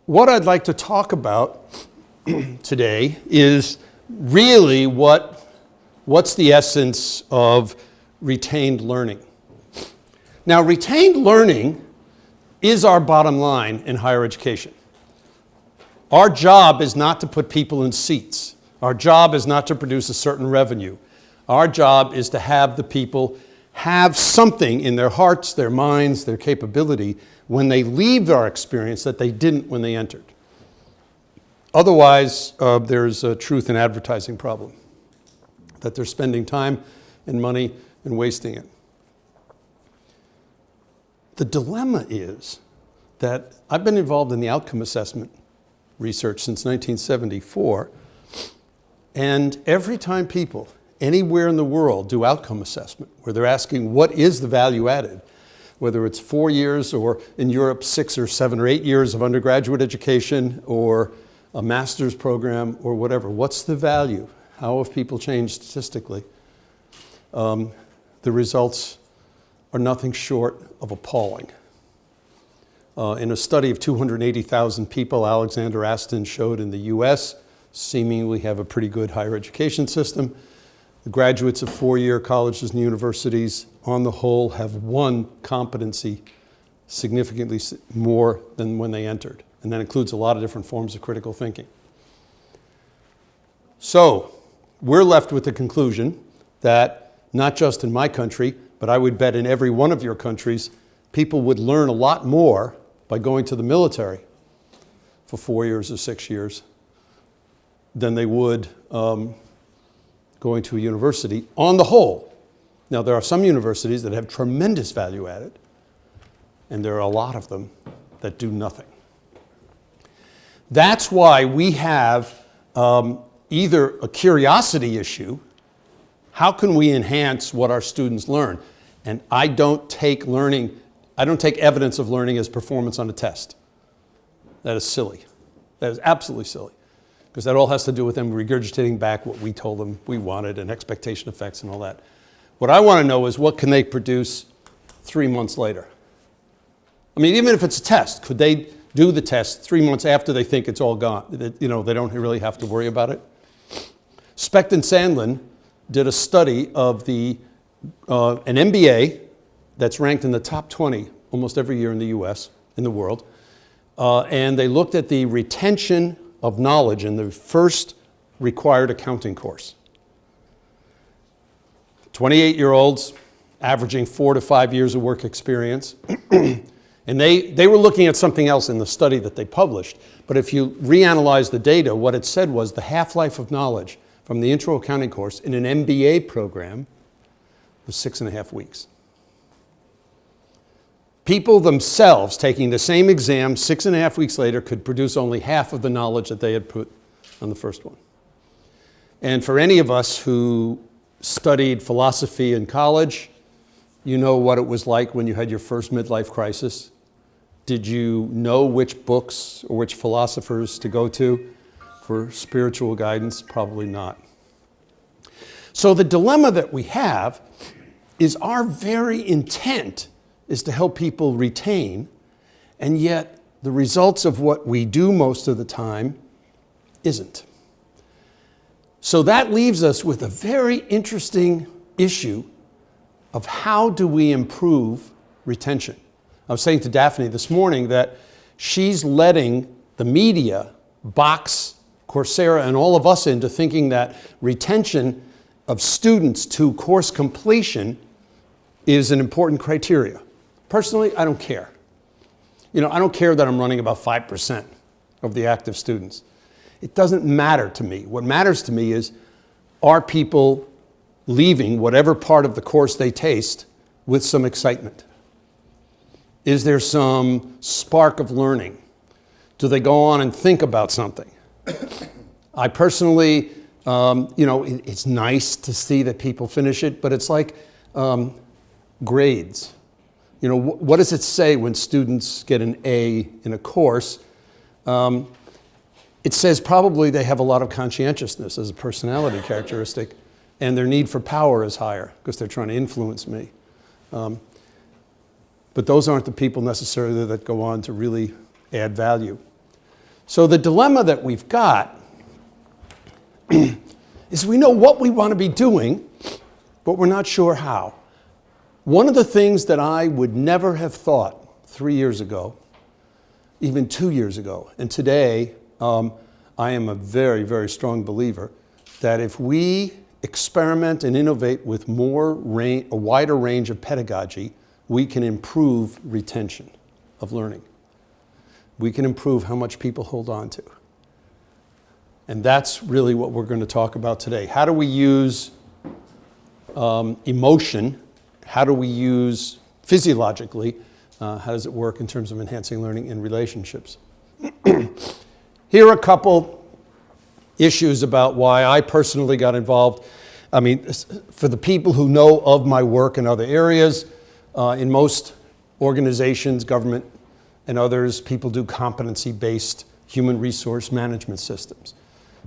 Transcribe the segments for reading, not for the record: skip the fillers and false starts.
what I'd like to talk about today is really what's the essence of retained learning. Now, retained learning is our bottom line in higher education. Our job is not to put people in seats. Our job is not to produce a certain revenue. Our job is to have the people have something in their hearts, their minds, their capability when they leave our experience that they didn't when they entered. Otherwise, there's a truth in advertising problem, that they're spending time and money and wasting it. The dilemma is that I've been involved in the outcome assessment research since 1974, and every time people anywhere in the world do outcome assessment, where they're asking what is the value added, whether it's 4 years or in Europe 6 or 7 or 8 years of undergraduate education or a master's program or whatever, what's the value? How have people changed statistically? The results are nothing short of appalling. In a study of 280,000 people, Alexander Aston showed in the US, seemingly have a pretty good higher education system. The graduates of 4-year colleges and universities, on the whole, have one competency significantly more than when they entered. And that includes a lot of different forms of critical thinking. So, we're left with the conclusion that, not just in my country, but I would bet in every one of your countries, people would learn a lot more by going to the military for 4 years or 6 years than they would going to a university on the whole. Now, there are some universities that have tremendous value added, and there are a lot of them that do nothing. That's why we have either a curiosity issue, how can we enhance what our students learn? And I don't take evidence of learning as performance on a test. That is silly. That is absolutely silly. Because that all has to do with them regurgitating back what we told them we wanted and expectation effects and all that. What I want to know is what can they produce 3 months later? I mean, even if it's a test, could they do the test 3 months after they think it's all gone? They don't really have to worry about it. Specht and Sandlin did a study of an MBA that's ranked in the top 20 almost every year in the US, in the world. And they looked at the retention of knowledge in the first required accounting course. 28-year-olds averaging 4 to 5 years of work experience. And they were looking at something else in the study that they published. But if you reanalyze the data, what it said was the half-life of knowledge from the intro accounting course in an MBA program was 6.5 weeks. People themselves taking the same exam 6.5 weeks later could produce only half of the knowledge that they had put on the first one. And for any of us who studied philosophy in college, you know what it was like when you had your first midlife crisis. Did you know which books or which philosophers to go to for spiritual guidance? Probably not. So the dilemma that we have is our very intent is to help people retain, and yet the results of what we do most of the time isn't. So that leaves us with a very interesting issue of how do we improve retention. I was saying to Daphne this morning that she's letting the media box Coursera and all of us into thinking that retention of students to course completion is an important criteria. Personally, I don't care. I don't care that I'm running about 5% of the active students. It doesn't matter to me. What matters to me is, are people leaving whatever part of the course they taste with some excitement? Is there some spark of learning? Do they go on and think about something? I personally, it's nice to see that people finish it, but it's like grades. What does it say when students get an A in a course? It says probably they have a lot of conscientiousness as a personality characteristic, and their need for power is higher because they're trying to influence me. But those aren't the people necessarily that go on to really add value. So the dilemma that we've got is we know what we want to be doing, but we're not sure how. One of the things that I would never have thought 3 years ago, even 2 years ago, and today I am a very, very strong believer that if we experiment and innovate with a wider range of pedagogy, we can improve retention of learning. We can improve how much people hold on to. And that's really what we're going to talk about today. How do we use emotion? How do we use physiologically? How does it work in terms of enhancing learning in relationships? Here are a couple issues about why I personally got involved. I mean, for the people who know of my work in other areas, in most organizations, government and others, people do competency-based human resource management systems.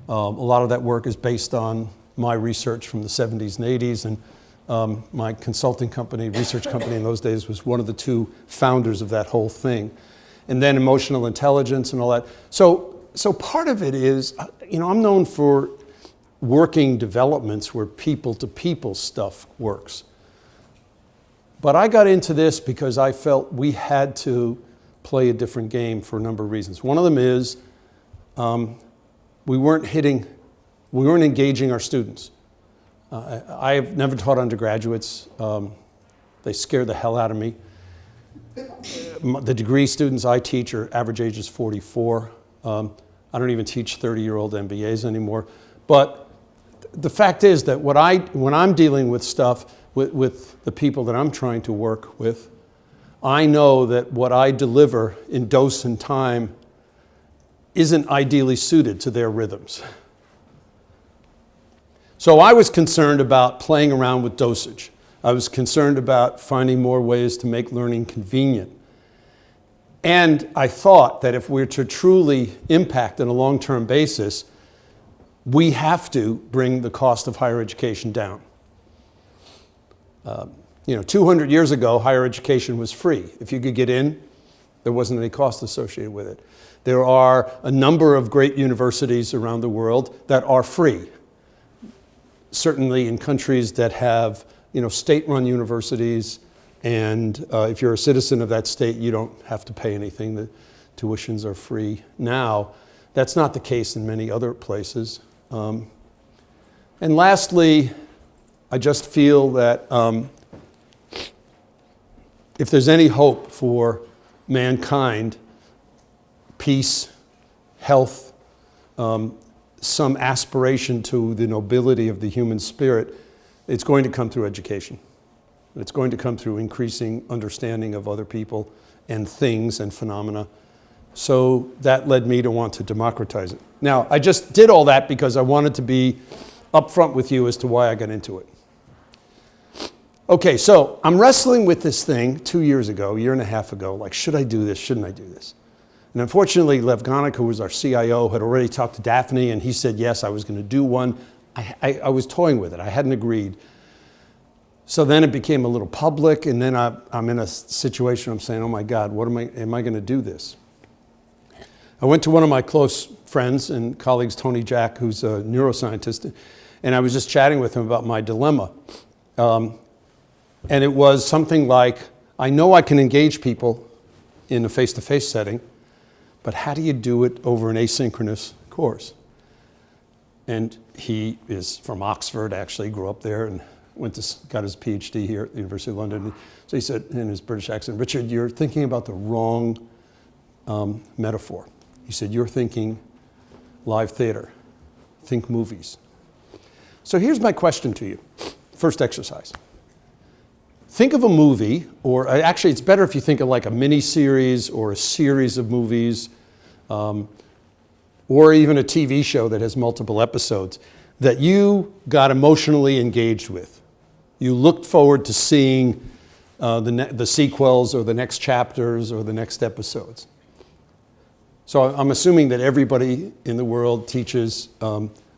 A lot of that work is based on my research from the 70s and 80s, and my consulting company, research company in those days, was one of the two founders of that whole thing. And then emotional intelligence and all that. So part of it is, I'm known for working developments where people-to-people stuff works. But I got into this because I felt we had to play a different game for a number of reasons. One of them is we weren't engaging our students. I have never taught undergraduates. They scare the hell out of me. The degree students I teach are average age is 44. I don't even teach 30-year-old MBAs anymore. But the fact is that when I'm dealing with stuff with the people that I'm trying to work with, I know that what I deliver in dose and time isn't ideally suited to their rhythms. So I was concerned about playing around with dosage. I was concerned about finding more ways to make learning convenient. And I thought that if we're to truly impact on a long-term basis, we have to bring the cost of higher education down. 200 years ago, higher education was free. If you could get in, there wasn't any cost associated with it. There are a number of great universities around the world that are free. Certainly in countries that have, state-run universities, and if you're a citizen of that state, you don't have to pay anything. The tuitions are free now. That's not the case in many other places. And lastly, I just feel that if there's any hope for mankind, peace, health, some aspiration to the nobility of the human spirit, it's going to come through education. It's going to come through increasing understanding of other people and things and phenomena. So that led me to want to democratize it. Now, I just did all that because I wanted to be upfront with you as to why I got into it. Okay, so I'm wrestling with this thing 2 years ago, a year and a half ago, like, should I do this, shouldn't I do this? And unfortunately, Lev Gonik, who was our CIO, had already talked to Daphne, and he said, yes, I was going to do one. I was toying with it. I hadn't agreed. So then it became a little public, and then I'm in a situation I'm saying, oh my God, am I going to do this? I went to one of my close friends and colleagues, Tony Jack, who's a neuroscientist, and I was just chatting with him about my dilemma. And it was something like, I know I can engage people in a face-to-face setting, but how do you do it over an asynchronous course? And he is from Oxford, actually, grew up there, and got his PhD here at the University of London. So he said in his British accent, Richard, you're thinking about the wrong metaphor. He said, you're thinking live theater, think movies. So here's my question to you. First exercise. Think of a movie, or actually it's better if you think of like a mini-series or a series of movies, or even a TV show that has multiple episodes that you got emotionally engaged with. You looked forward to seeing the sequels or the next chapters or the next episodes. So I'm assuming that everybody in the world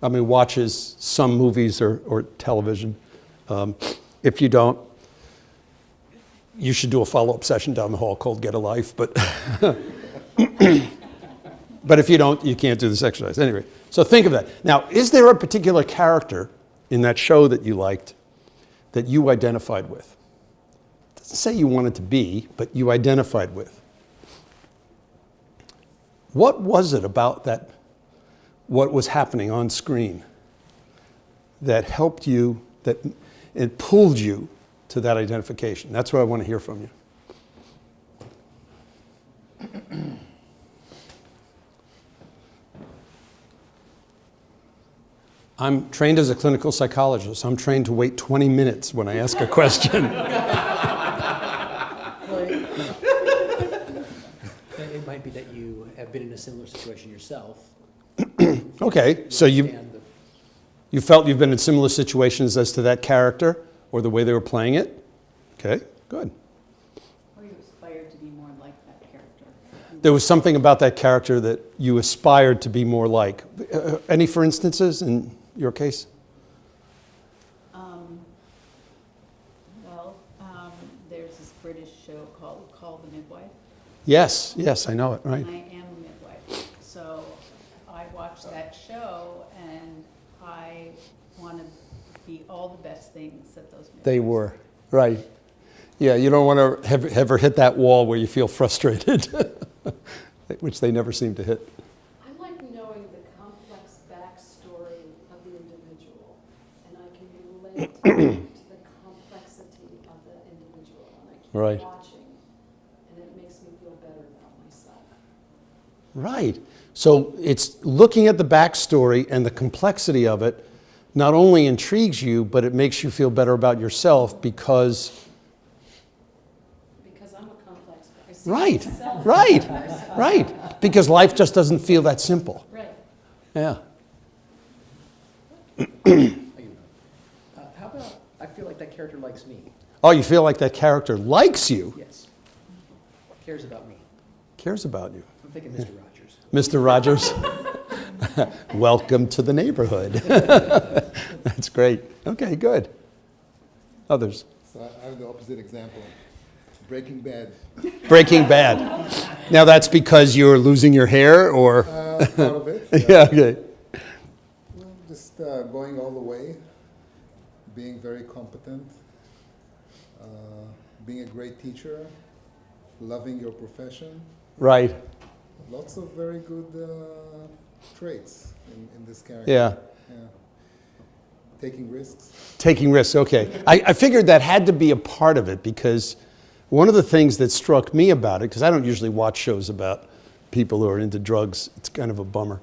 watches some movies or television. If you don't, you should do a follow-up session down the hall called Get a Life. But But if you don't, you can't do this exercise. Anyway, so think of that. Now, is there a particular character in that show that you liked that you identified with? It doesn't say you wanted to be, but you identified with. What was it about that, what was happening on screen that helped you, that it pulled you to that identification? That's what I want to hear from you. I'm trained as a clinical psychologist. I'm trained to wait 20 minutes when I ask a question. It might be that you have been in a similar situation yourself. Okay, so you felt you've been in similar situations as to that character or the way they were playing it? Okay, good. Or you aspired to be more like that character. There was something about that character that you aspired to be more like. Any for instances in your case? There's this British show called Call the Midwife. Yes, yes, I know it, right. And I am a midwife. So I watched that show and I want to be all the best things that those midwives They were, right. Yeah, you don't want to ever hit that wall where you feel frustrated, which they never seem to hit. I like knowing the complex backstory of the individual, and I can relate to the complexity of the individual, and I keep Right. watching, and it makes me feel better about myself. Right. So it's looking at the backstory and the complexity of it not only intrigues you, but it makes you feel better about yourself because Because I'm a complex person. I see right, myself right, as a person. right. Because life just doesn't feel that simple. Right. Yeah. How about, I feel like that character likes me. Oh, you feel like that character likes you, Yes. Cares about me. cares about you. I'm thinking Mr. Rogers. Mr. Rogers, welcome to the neighborhood. That's great. Okay, good. Others? So I have the opposite example. Breaking Bad. Breaking Bad. Now that's because you're losing your hair or? Part of it. Yeah, okay. Well, just going all the way, being very competent, being a great teacher, loving your profession. Right. Lots of very good traits in this character. Yeah. Taking risks. Taking risks, okay. I figured that had to be a part of it because one of the things that struck me about it, because I don't usually watch shows about people who are into drugs, it's kind of a bummer.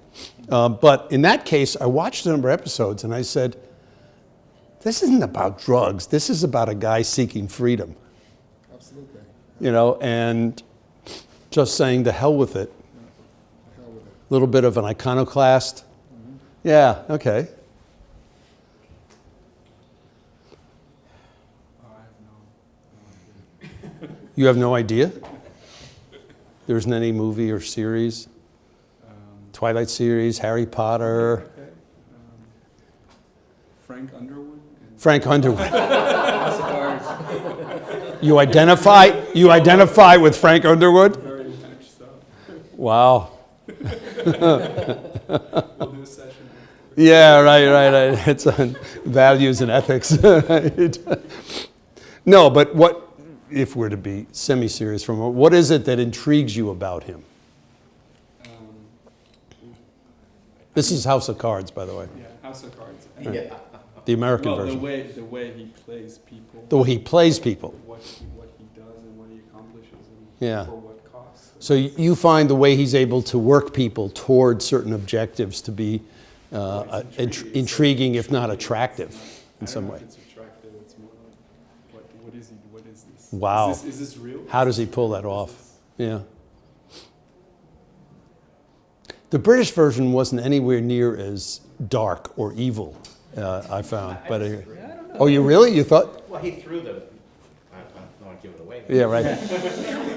But in that case, I watched a number of episodes and I said, this isn't about drugs. This is about a guy seeking freedom. Absolutely. You know, and just saying the hell with it. Hell with it. A little bit of an iconoclast. Mm-hmm. Yeah, okay. You have no idea? There isn't any movie or series? Twilight series, Harry Potter? Okay. Frank Underwood. Frank Underwood. You identify with Frank Underwood? Very much so. Wow. We'll do a session. Yeah, right. It's on values and ethics. Right. No, but what, if we're to be semi-serious from it, what is it that intrigues you about him? This is House of Cards, by the way. Yeah, House of Cards. Yeah. The American Well, version. the way he plays people. The way he plays people. What he does and what he accomplishes and Yeah. for what cost. So you find the way he's able to work people toward certain objectives to be intriguing, if not attractive, in some way. I don't know if it's attractive. It's more like, what is he? What is this? Wow. Is this real? How does he pull that off? Yeah. The British version wasn't anywhere near as dark or evil, I found. But oh, you really? You thought? Well, he threw the. I don't want to give it away. Yeah, right.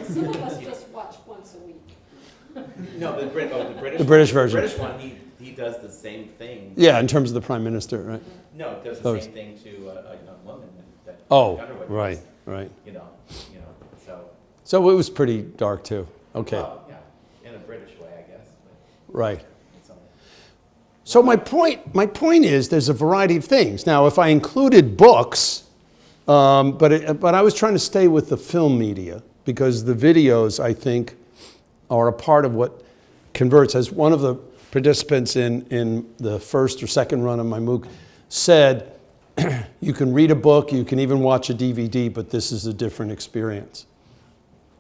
Some of us just watch once a week. No, the British. The British version. The British one, he does the same thing. Yeah, in terms of the prime minister, right? No, it does the Those. same thing to a young woman that Oh, Underwood right, does, right. You know, so. So it was pretty dark too. Okay. Well, yeah, in a British way, I guess. Right. So my point is there's a variety of things. Now, if I included books, but I was trying to stay with the film media because the videos, I think, are a part of what converts. As one of the participants in the first or second run of my MOOC said, you can read a book, you can even watch a DVD, but this is a different experience.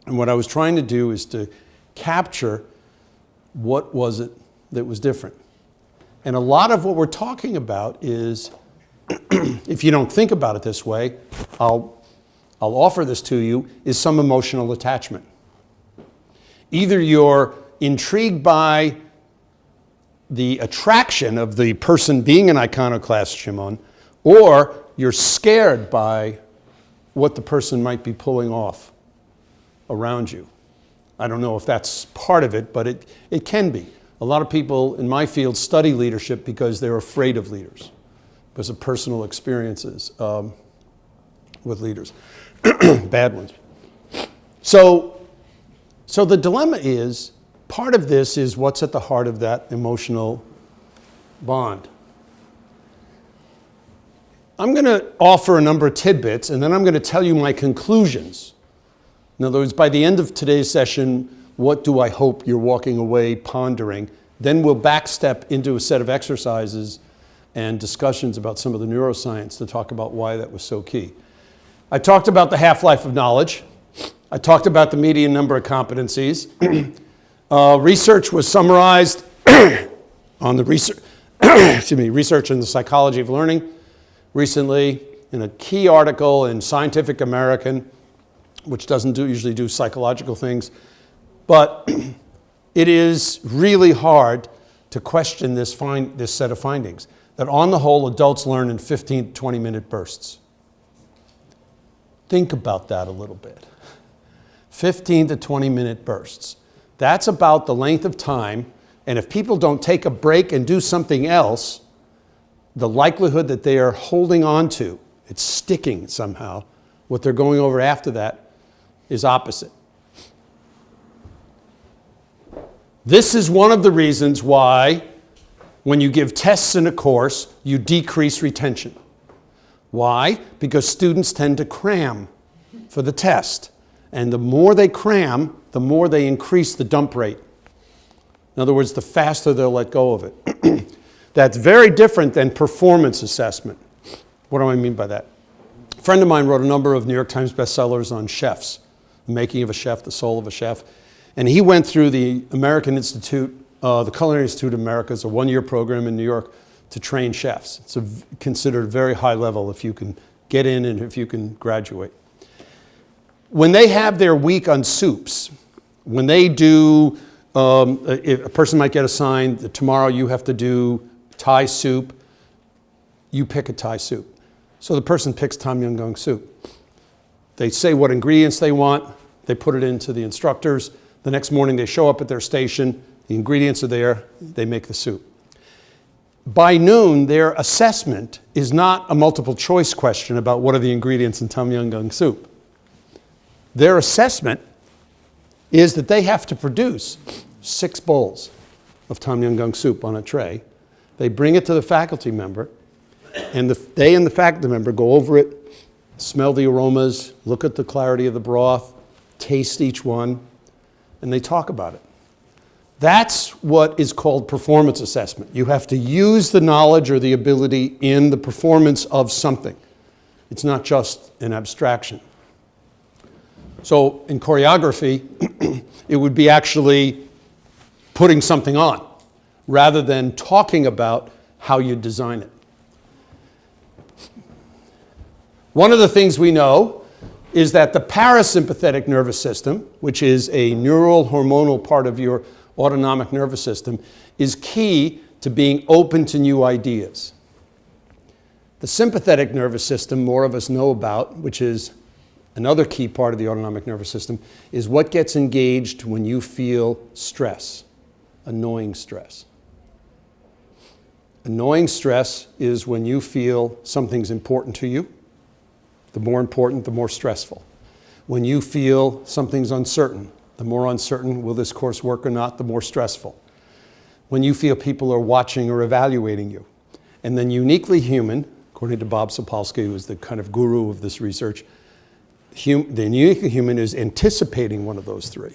And what I was trying to do is to capture what was it that was different. And a lot of what we're talking about is, if you don't think about it this way, I'll offer this to you, is some emotional attachment. Either you're intrigued by the attraction of the person being an iconoclast Shimon, or you're scared by what the person might be pulling off around you. I don't know if that's part of it, but it can be. A lot of people in my field study leadership because they're afraid of leaders, because of personal experiences with leaders, bad ones. So the dilemma is, part of this is what's at the heart of that emotional bond. I'm going to offer a number of tidbits, and then I'm going to tell you my conclusions. In other words, by the end of today's session, what do I hope you're walking away pondering? Then we'll backstep into a set of exercises and discussions about some of the neuroscience to talk about why that was so key. I talked about the half-life of knowledge. I talked about the median number of competencies. Research was summarized on the research, research in the psychology of learning recently in a key article in Scientific American, which doesn't usually do psychological things. But it is really hard to question this set of findings, that on the whole, adults learn in 15 to 20-minute bursts. Think about that a little bit. 15 to 20-minute bursts. That's about the length of time, and if people don't take a break and do something else, the likelihood that they are holding on to, it's sticking somehow, what they're going over after that is opposite. This is one of the reasons why, when you give tests in a course, you decrease retention. Why? Because students tend to cram for the test. And the more they cram, the more they increase the dump rate. In other words, the faster they'll let go of it. That's very different than performance assessment. What do I mean by that? A friend of mine wrote a number of New York Times bestsellers on chefs, the making of a chef, the soul of a chef. And he went through the American Institute, the Culinary Institute of America, is a one-year program in New York to train chefs. It's considered very high level if you can get in and if you can graduate. When they have their week on soups, when they do, a person might get assigned that tomorrow you have to do Thai soup, you pick a Thai soup. So the person picks Tom Yum Goong soup. They say what ingredients they want, they put it into the instructors. The next morning they show up at their station, the ingredients are there, they make the soup. By noon, their assessment is not a multiple choice question about what are the ingredients in Tom Yum Goong soup. Their assessment is that they have to produce 6 bowls of Tom Yum Goong soup on a tray. They bring it to the faculty member, and they and the faculty member go over it, smell the aromas, look at the clarity of the broth, taste each one, and they talk about it. That's what is called performance assessment. You have to use the knowledge or the ability in the performance of something. It's not just an abstraction. So in choreography, it would be actually putting something on rather than talking about how you design it. One of the things we know is that the parasympathetic nervous system, which is a neural hormonal part of your autonomic nervous system, is key to being open to new ideas. The sympathetic nervous system, more of us know about, which is another key part of the autonomic nervous system, is what gets engaged when you feel stress, annoying stress. Annoying stress is when you feel something's important to you. The more important, the more stressful. When you feel something's uncertain, the more uncertain, will this course work or not, the more stressful. when you feel people are watching or evaluating you. And then uniquely human, according to Bob Sapolsky, who is the kind of guru of this research, the uniquely human is anticipating one of those three.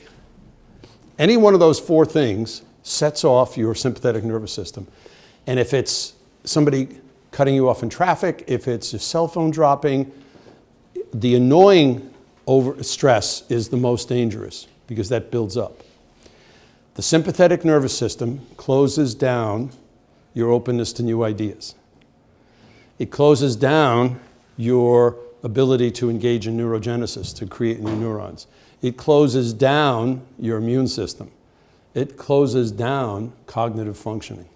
Any one of those four things sets off your sympathetic nervous system. And if it's somebody cutting you off in traffic, if it's your cell phone dropping, the annoying stress is the most dangerous because that builds up. The sympathetic nervous system closes down your openness to new ideas. It closes down your ability to engage in neurogenesis, to create new neurons. It closes down your immune system. It closes down cognitive functioning.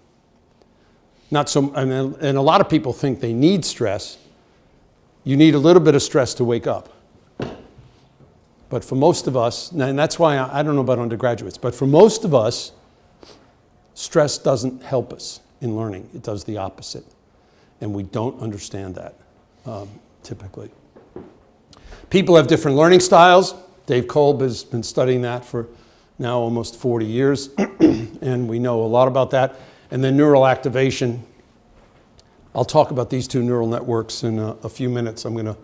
Not so, and a lot of people think they need stress. You need a little bit of stress to wake up. But for most of us, and that's why I don't know about undergraduates, but for most of us, stress doesn't help us in learning. It does the opposite. And we don't understand that, typically. People have different learning styles. Dave Kolb has been studying that for now almost 40 years, and we know a lot about that. And then neural activation. I'll talk about these two neural networks in a few minutes. I'm going to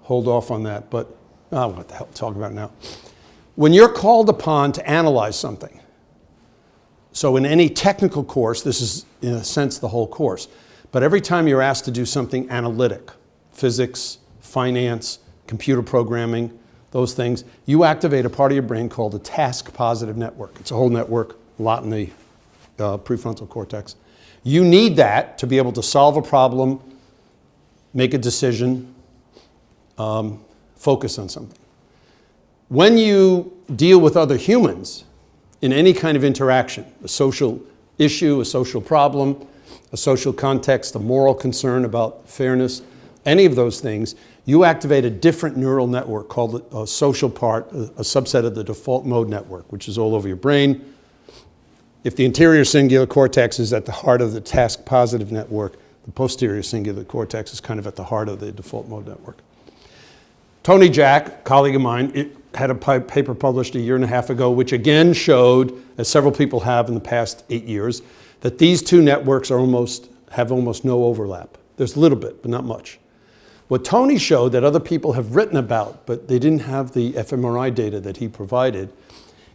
hold off on that, but what the hell, talk about it now. When you're called upon to analyze something, so in any technical course, this is in a sense the whole course, but every time you're asked to do something analytic, physics, finance, computer programming, those things, you activate a part of your brain called the task-positive network. It's a whole network, a lot in the prefrontal cortex. You need that to be able to solve a problem, make a decision, focus on something. When you deal with other humans in any kind of interaction, a social issue, a social problem, a social context, a moral concern about fairness, any of those things, you activate a different neural network called a social part, a subset of the default mode network, which is all over your brain. If the anterior cingulate cortex is at the heart of the task-positive network, the posterior cingulate cortex is kind of at the heart of the default mode network. Tony Jack, colleague of mine, had a paper published 1.5 years ago, which again showed, as several people have in the past 8 years, that these two networks have almost no overlap. There's a little bit, but not much. What Tony showed that other people have written about, but they didn't have the fMRI data that he provided,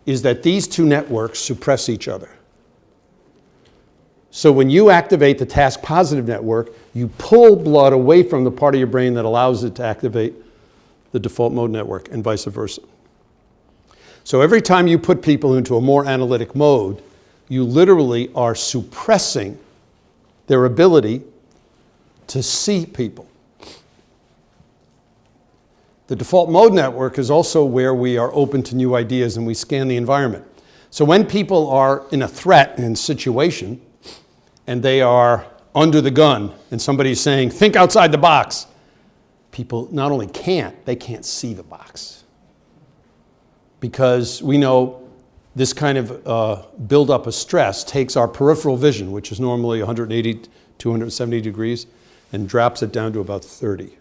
is that these two networks suppress each other. So when you activate the task-positive network, you pull blood away from the part of your brain that allows it to activate the default mode network, and vice versa. So every time you put people into a more analytic mode, you literally are suppressing their ability to see people. The default mode network is also where we are open to new ideas and we scan the environment. So when people are in a threat and situation and they are under the gun and somebody's saying, think outside the box, people not only they can't see the box. Because we know this kind of buildup of stress takes our peripheral vision, which is normally 180 to 170 degrees, and drops it down to about 30.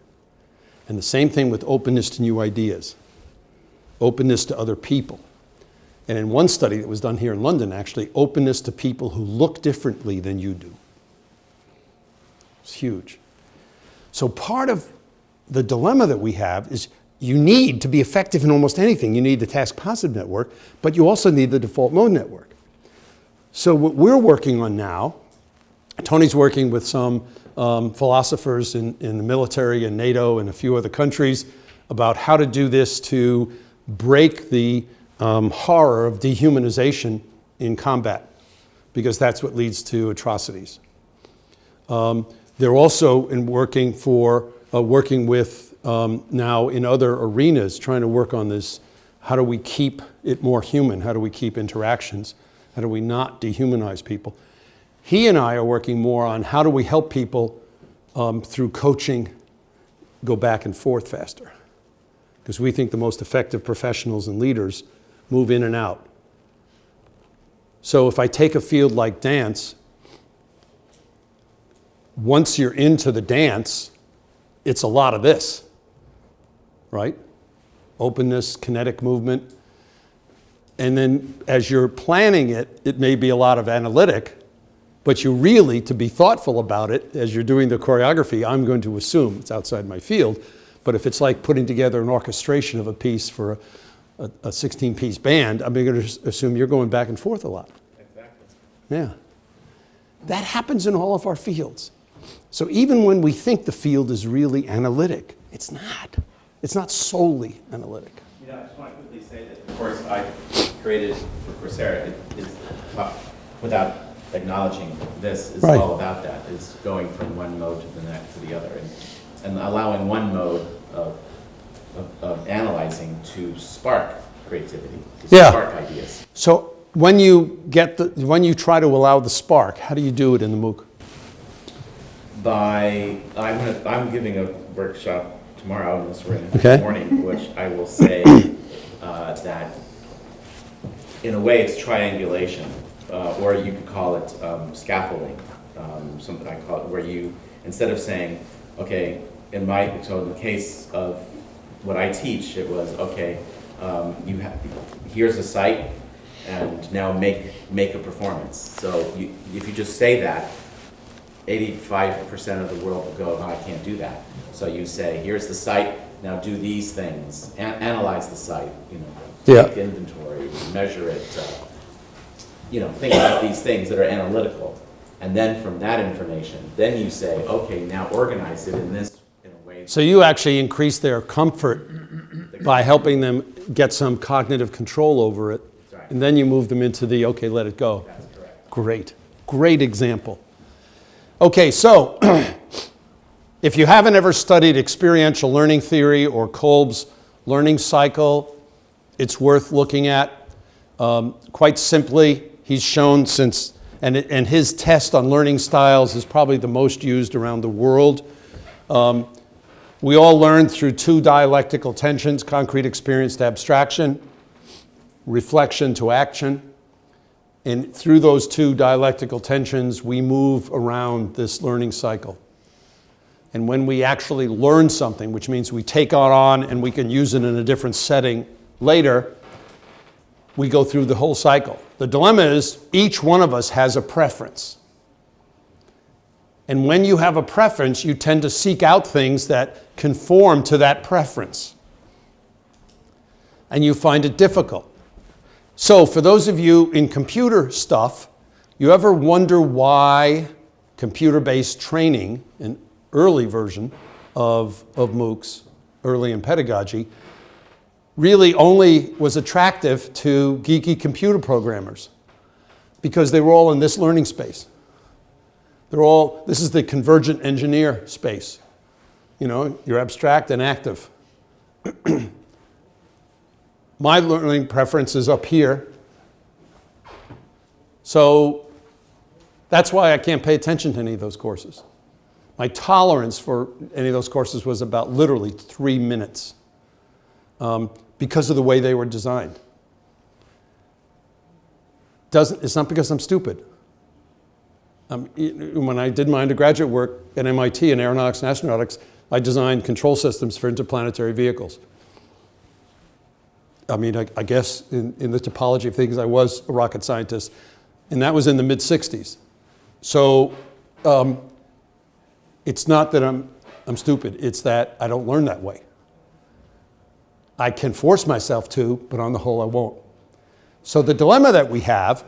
And the same thing with openness to new ideas, openness to other people. And in one study that was done here in London, actually, openness to people who look differently than you do. It's huge. So part of the dilemma that we have is you need to be effective in almost anything. You need the task-positive network, but you also need the default mode network. So what we're working on now, Tony's working with some philosophers in the military and NATO and a few other countries about how to do this to break the horror of dehumanization in combat, because that's what leads to atrocities. They're also working with now in other arenas, trying to work on this. How do we keep it more human? How do we keep interactions? How do we not dehumanize people? He and I are working more on how do we help people through coaching go back and forth faster. Because we think the most effective professionals and leaders move in and out. So if I take a field like dance, once you're into the dance, it's a lot of this, right? Openness, kinetic movement. And then as you're planning it, it may be a lot of analytic, But you really, to be thoughtful about it, as you're doing the choreography, I'm going to assume, it's outside my field, but if it's like putting together an orchestration of a piece for a 16-piece band, I'm going to assume you're going back and forth a lot. Exactly. Yeah. That happens in all of our fields. So even when we think the field is really analytic, it's not. It's not solely analytic. You know, I just want to quickly say that the course I created for Coursera is, without acknowledging this, is Right. all about that. Is going from one mode to the next to the other, and allowing one mode of analyzing to spark creativity, to Yeah. spark ideas. So when you try to allow the spark, how do you do it in the MOOC? I'm giving a workshop tomorrow in this room Okay. in the morning, which I will say that in a way it's triangulation, or you could call it scaffolding. Something I call it, where you, instead of saying, okay, in the case of what I teach, it was, okay, here's a site, and now make a performance. So if you just say that, 85% of the world will go, oh, I can't do that. So you say, here's the site, now do these things, analyze the site, Yeah. take inventory, measure it, think about these things that are analytical. And then from that information, then you say, okay, now organize it in a way. So you actually increase their comfort by helping them get some cognitive control over it. That's right. And then you move them into the, okay, let it go. That's correct. Great. Great example. Okay, so if you haven't ever studied experiential learning theory or Kolb's learning cycle, it's worth looking at. Quite simply, he's shown and his test on learning styles is probably the most used around the world. We all learn through two dialectical tensions: concrete experience to abstraction, reflection to action. And through those two dialectical tensions, we move around this learning cycle. And when we actually learn something, which means we take it on and we can use it in a different setting later, we go through the whole cycle. The dilemma is each one of us has a preference. And when you have a preference, you tend to seek out things that conform to that preference. And you find it difficult. So for those of you in computer stuff, you ever wonder why computer-based training, an early version of MOOCs, early in pedagogy, really only was attractive to geeky computer programmers? Because they were all in this learning space. This is the convergent engineer space. You're abstract and active. My learning preference is up here. So that's why I can't pay attention to any of those courses. My tolerance for any of those courses was about literally 3 minutes because of the way they were designed. It's not because I'm stupid. When I did my undergraduate work at MIT in aeronautics and astronautics, I designed control systems for interplanetary vehicles. I guess in the topology of things, I was a rocket scientist, and that was in the mid-'60s. So it's not that I'm stupid, it's that I don't learn that way. I can force myself to, but on the whole, I won't. So the dilemma that we have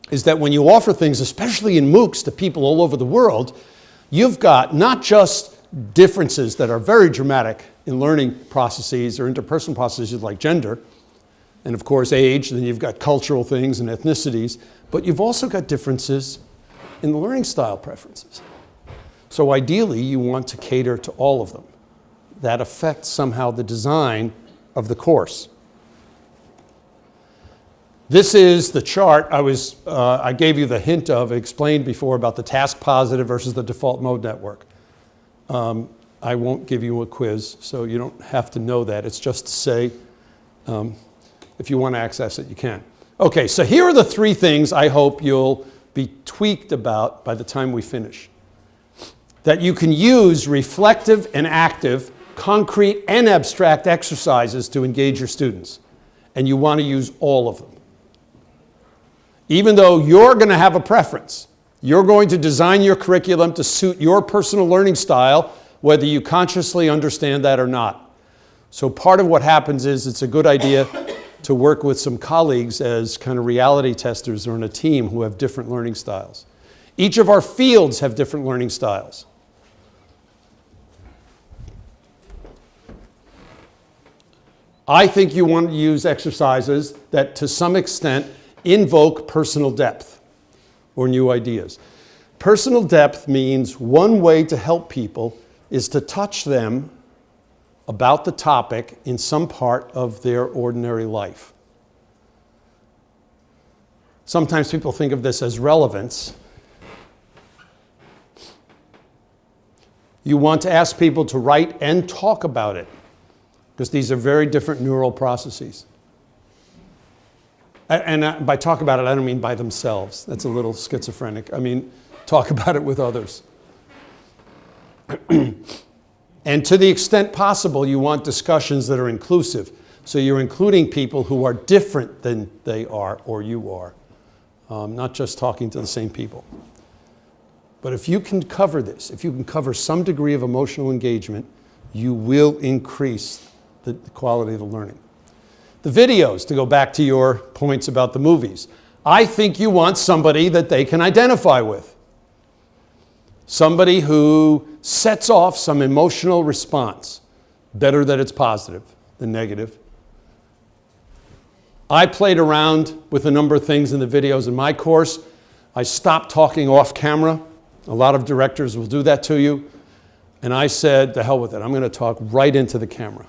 is that when you offer things, especially in MOOCs, to people all over the world, you've got not just differences that are very dramatic in learning processes or interpersonal processes like gender, and of course age, then you've got cultural things and ethnicities, but you've also got differences in the learning style preferences. So ideally, you want to cater to all of them. That affects somehow the design of the course. This is the chart I gave you the hint of, explained before about the task positive versus the default mode network. I won't give you a quiz, so you don't have to know that. It's just to say, if you want to access it, you can. Okay, so here are the 3 things I hope you'll be tweaked about by the time we finish. That you can use reflective and active, concrete and abstract exercises to engage your students. And you want to use all of them. Even though you're going to have a preference, You're going to design your curriculum to suit your personal learning style, whether you consciously understand that or not. So part of what happens is it's a good idea to work with some colleagues as kind of reality testers or in a team who have different learning styles. Each of our fields have different learning styles. I think you want to use exercises that to some extent invoke personal depth or new ideas. Personal depth means one way to help people is to touch them about the topic in some part of their ordinary life. Sometimes people think of this as relevance. You want to ask people to write and talk about it, because these are very different neural processes. And by talk about it, I don't mean by themselves. That's a little schizophrenic. I mean, talk about it with others. And to the extent possible, you want discussions that are inclusive. So you're including people who are different than they are or you are, not just talking to the same people. But if you can cover this, if you can cover some degree of emotional engagement, you will increase the quality of the learning. The videos, to go back to your points about the movies. I think you want somebody that they can identify with. Somebody who sets off some emotional response. Better that it's positive than negative. I played around with a number of things in the videos in my course. I stopped talking off camera. A lot of directors will do that to you. And I said, the hell with it. I'm going to talk right into the camera.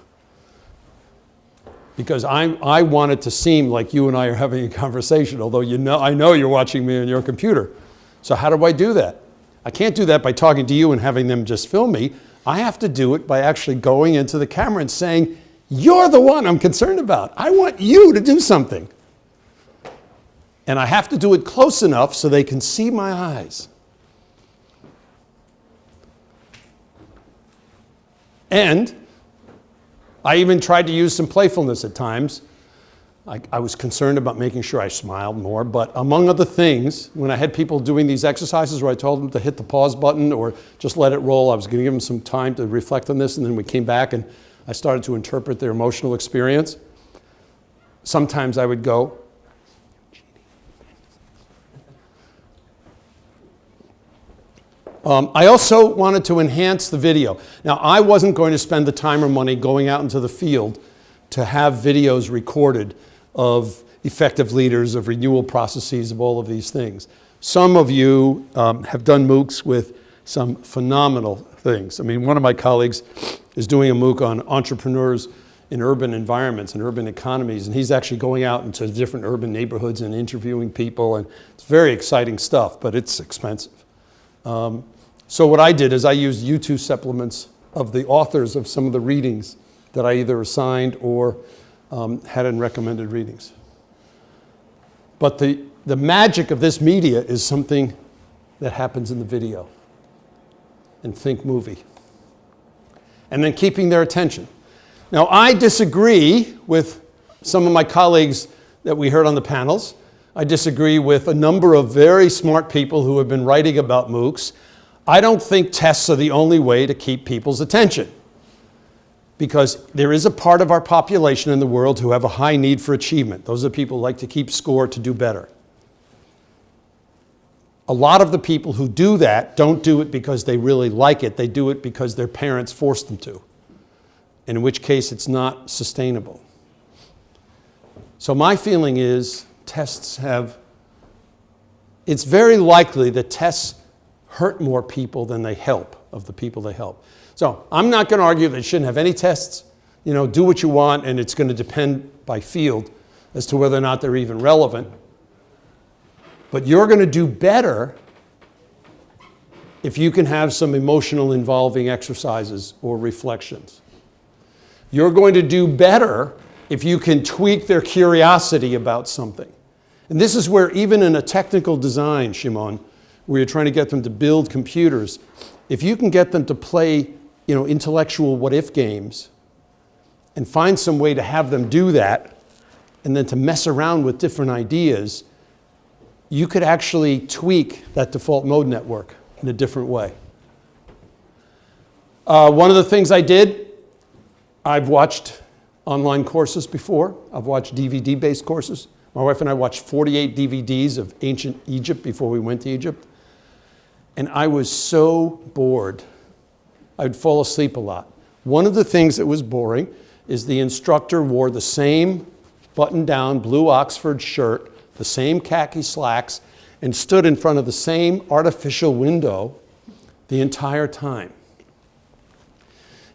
Because I want it to seem like you and I are having a conversation, although I know you're watching me on your computer. So how do I do that? I can't do that by talking to you and having them just film me. I have to do it by actually going into the camera and saying, you're the one I'm concerned about. I want you to do something. And I have to do it close enough so they can see my eyes. And I even tried to use some playfulness at times. I was concerned about making sure I smiled more, but among other things, when I had people doing these exercises where I told them to hit the pause button or just let it roll, I was going to give them some time to reflect on this, and then we came back and I started to interpret their emotional experience. Sometimes I would go, I also wanted to enhance the video. Now, I wasn't going to spend the time or money going out into the field to have videos recorded of effective leaders, of renewal processes, of all of these things. Some of you have done MOOCs with some phenomenal things. I mean, one of my colleagues is doing a MOOC on entrepreneurs in urban environments and urban economies, and he's actually going out into different urban neighborhoods and interviewing people, and it's very exciting stuff, but it's expensive. So what I did is I used YouTube supplements of the authors of some of the readings that I either assigned or had in recommended readings. But the magic of this media is something that happens in the video. And think movie. And then keeping their attention. Now, I disagree with some of my colleagues that we heard on the panels. I disagree with a number of very smart people who have been writing about MOOCs. I don't think tests are the only way to keep people's attention, because there is a part of our population in the world who have a high need for achievement. Those are people who like to keep score to do better. A lot of the people who do that don't do it because they really like it. They do it because their parents forced them to, in which case it's not sustainable. So my feeling is tests it's very likely that tests hurt more people than they help of the people they help. So I'm not going to argue that you shouldn't have any tests. You know, do what you want, and it's going to depend by field as to whether or not they're even relevant. But you're going to do better if you can have some emotional involving exercises or reflections. You're going to do better if you can tweak their curiosity about something. And this is where even in a technical design, Shimon, where you're trying to get them to build computers, if you can get them to play, intellectual what-if games and find some way to have them do that and then to mess around with different ideas, you could actually tweak that default mode network in a different way. One of the things I did, I've watched online courses before. I've watched DVD-based courses. My wife and I watched 48 DVDs of ancient Egypt before we went to Egypt. And I was so bored. I'd fall asleep a lot. One of the things that was boring is the instructor wore the same button-down blue Oxford shirt, the same khaki slacks, and stood in front of the same artificial window the entire time.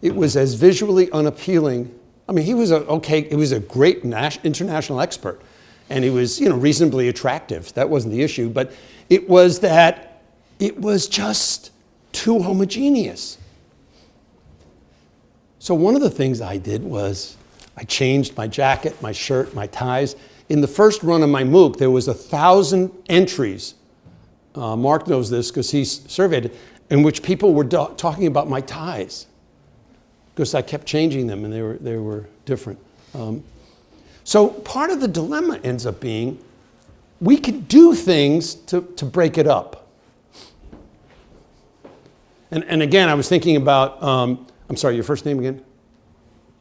It was as visually unappealing. I mean, he was a great international expert, and he was, reasonably attractive. That wasn't the issue, but it was that it was just too homogeneous. So one of the things I did was I changed my jacket, my shirt, my ties. In the first run of my MOOC, there was 1,000 entries. Mark knows this because he's surveyed it, in which people were talking about my ties, because I kept changing them and they were different. So part of the dilemma ends up being we can do things to break it up. And again, I was thinking about, I'm sorry, your first name again?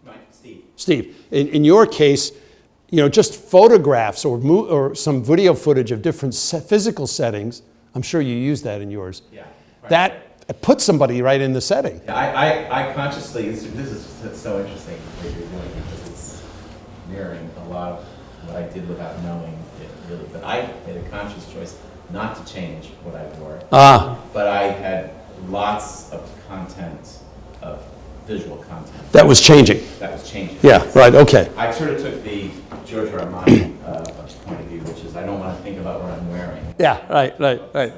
Right, Steve. Steve. In your case, just photographs or some video footage of different physical settings, I'm sure you use that in yours. Yeah. Right. That puts somebody right in the setting. Yeah, I consciously, this is so interesting what you're doing, because it's mirroring a lot of what I did without knowing it really. But I made a conscious choice not to change what I wore. But I had lots of content, of visual content. That was changing. That was changing. Yeah, right, okay. I sort of took the Giorgio Armani point of view, which is I don't want to think about what I'm wearing. Yeah, right.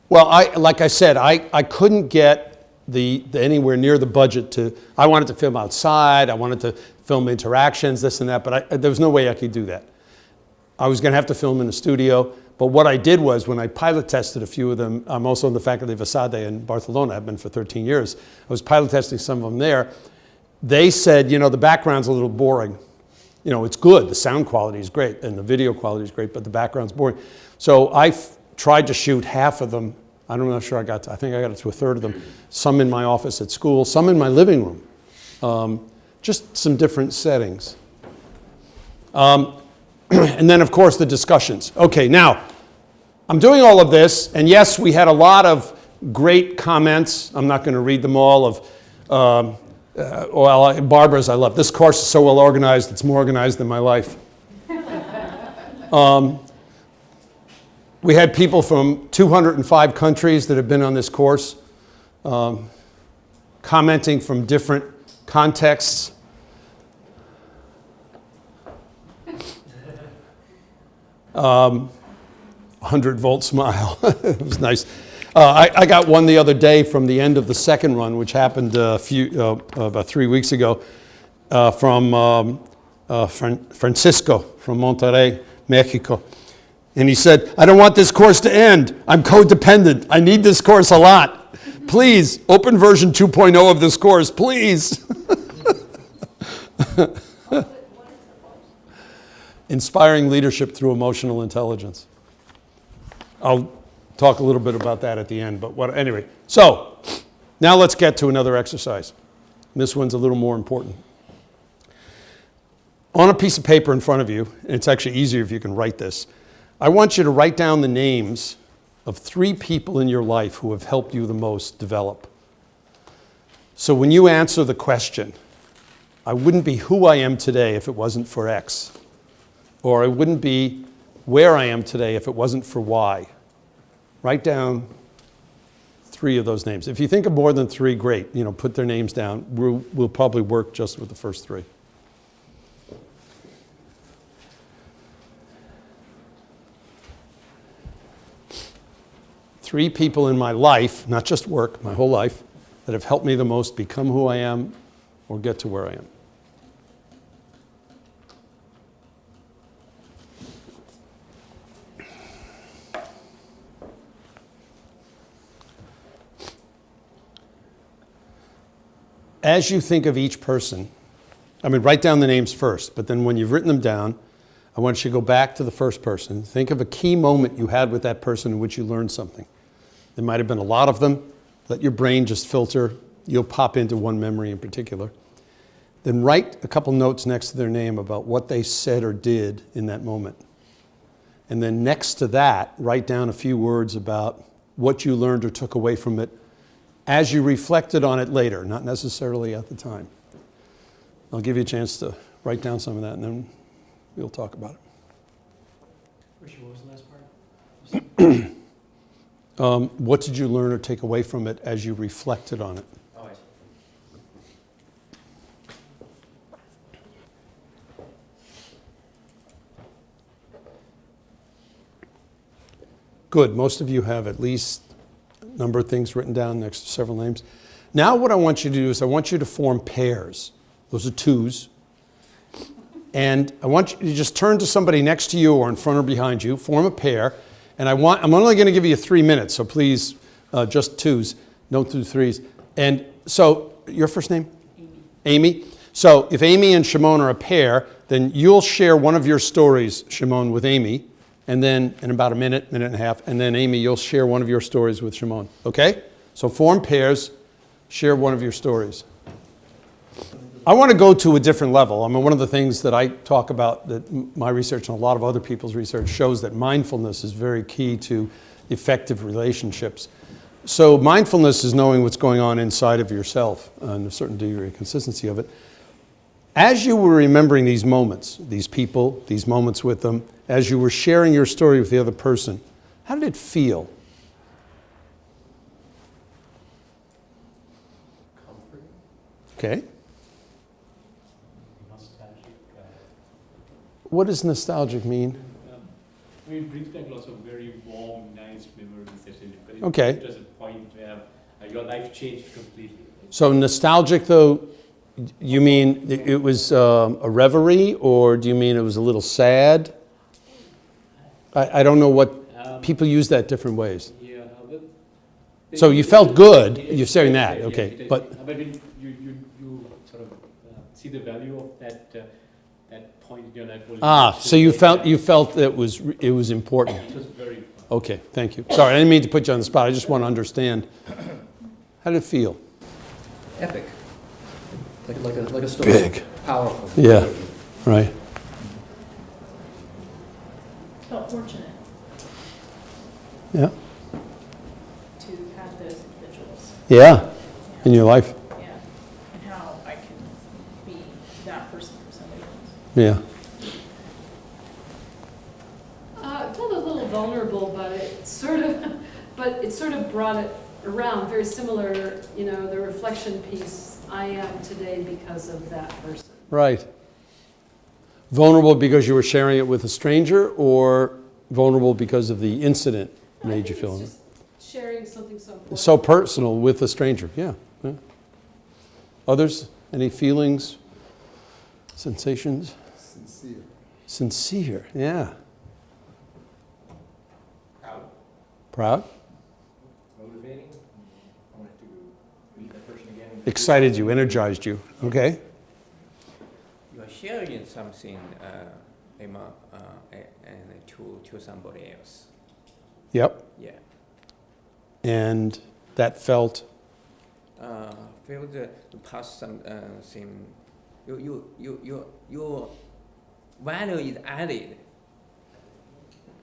Well, like I said, I couldn't get the anywhere near the budget to. I wanted to film outside. I wanted to film interactions, this and that. But there was no way I could do that. I was going to have to film in the studio. But what I did was, when I pilot tested a few of them, I'm also on the faculty of ESADE in Barcelona. I've been for 13 years. I was pilot testing some of them there. They said, the background's a little boring. It's good. The sound quality is great, and the video quality is great, but the background's boring. So I tried to shoot half of them. I'm not sure I think I got it to a third of them. Some in my office at school, some in my living room. Just some different settings. And then, of course, the discussions. Okay, now, I'm doing all of this, and yes, we had a lot of great comments. I'm not going to read them all of, Barbara's I love. This course is so well organized, it's more organized than my life. We had people from 205 countries that have been on this course, commenting from different contexts. 100-volt smile. It was nice. I got one the other day from the end of the second run, which happened about 3 weeks ago, from Francisco from Monterrey, Mexico. And he said, I don't want this course to end. I'm codependent. I need this course a lot. Please, open version 2.0 of this course, please. Inspiring leadership through emotional intelligence. I'll talk a little bit about that at the end, but anyway. So, now let's get to another exercise. This one's a little more important. On a piece of paper in front of you, and it's actually easier if you can write this, I want you to write down the names of 3 people in your life who have helped you the most develop. So when you answer the question, I wouldn't be who I am today if it wasn't for X. Or I wouldn't be where I am today if it wasn't for Y. Write down 3 of those names. If you think of more than 3, great. Put their names down. We'll probably work just with the first 3. Three people in my life, not just work, my whole life, that have helped me the most become who I am or get to where I am. As you think of each person, write down the names first, but then when you've written them down, I want you to go back to the first person. Think of a key moment you had with that person in which you learned something. There might have been a lot of them. Let your brain just filter. You'll pop into one memory in particular. Then write a couple notes next to their name about what they said or did in that moment. And then next to that, write down a few words about what you learned or took away from it as you reflected on it later, not necessarily at the time. I'll give you a chance to write down some of that, and then we'll talk about it. Rishi, what was the last part? What did you learn or take away from it as you reflected on it? Oh, I see. Good. Most of you have at least a number of things written down next to several names. Now what I want you to do is I want you to form pairs. Those are twos. And I want you to just turn to somebody next to you or in front or behind you, form a pair. And I'm only going to give you 3 minutes, so please, just twos, don't do threes. And so, your first name? Amy. So if Amy and Shimon are a pair, then you'll share one of your stories, Shimon, with Amy. And then in about a minute, minute and a half, and then Amy, you'll share one of your stories with Shimon. Okay? So form pairs, share one of your stories. I want to go to a different level. I mean, one of the things that I talk about, that my research and a lot of other people's research shows that mindfulness is very key to effective relationships. So mindfulness is knowing what's going on inside of yourself and a certain degree of consistency of it. As you were remembering these moments, these people, these moments with them, as you were sharing your story with the other person, how did it feel? Comfort, Okay. nostalgic. What does nostalgic mean? I mean, it brings back lots of very warm, nice memories, essentially. But it Okay. does a point where your life changed completely. So nostalgic, though, you mean it was a reverie, or do you mean it was a little sad? I don't know what, people use that different ways. Yeah, but So you felt good, you're saying that, okay, but, when you sort of see the value of that point in your life. so you felt that it was important. It was very fun. Okay, thank you. Sorry, I didn't mean to put you on the spot, I just want to understand. How did it feel? Epic. Like a story. Big. Powerful. Yeah, right. Felt fortunate Yeah, to have those individuals, yeah, in your life, yeah, and how I can be that person for somebody else. yeah. I felt a little vulnerable, but it sort of brought it around. Very similar, the reflection piece. I am today because of that person. Right. Vulnerable because you were sharing it with a stranger, or vulnerable because of the incident made you feel? It's just sharing something so important. So personal with a stranger, yeah. Others, any feelings, sensations? Sincere. Sincere, yeah. Proud, Proud? motivating. I wanted to meet that person again. Excited you, energized you, okay? You are sharing something, Emma, and to somebody else. Yep. Yeah. And that felt, Feel the past something. Your value is added.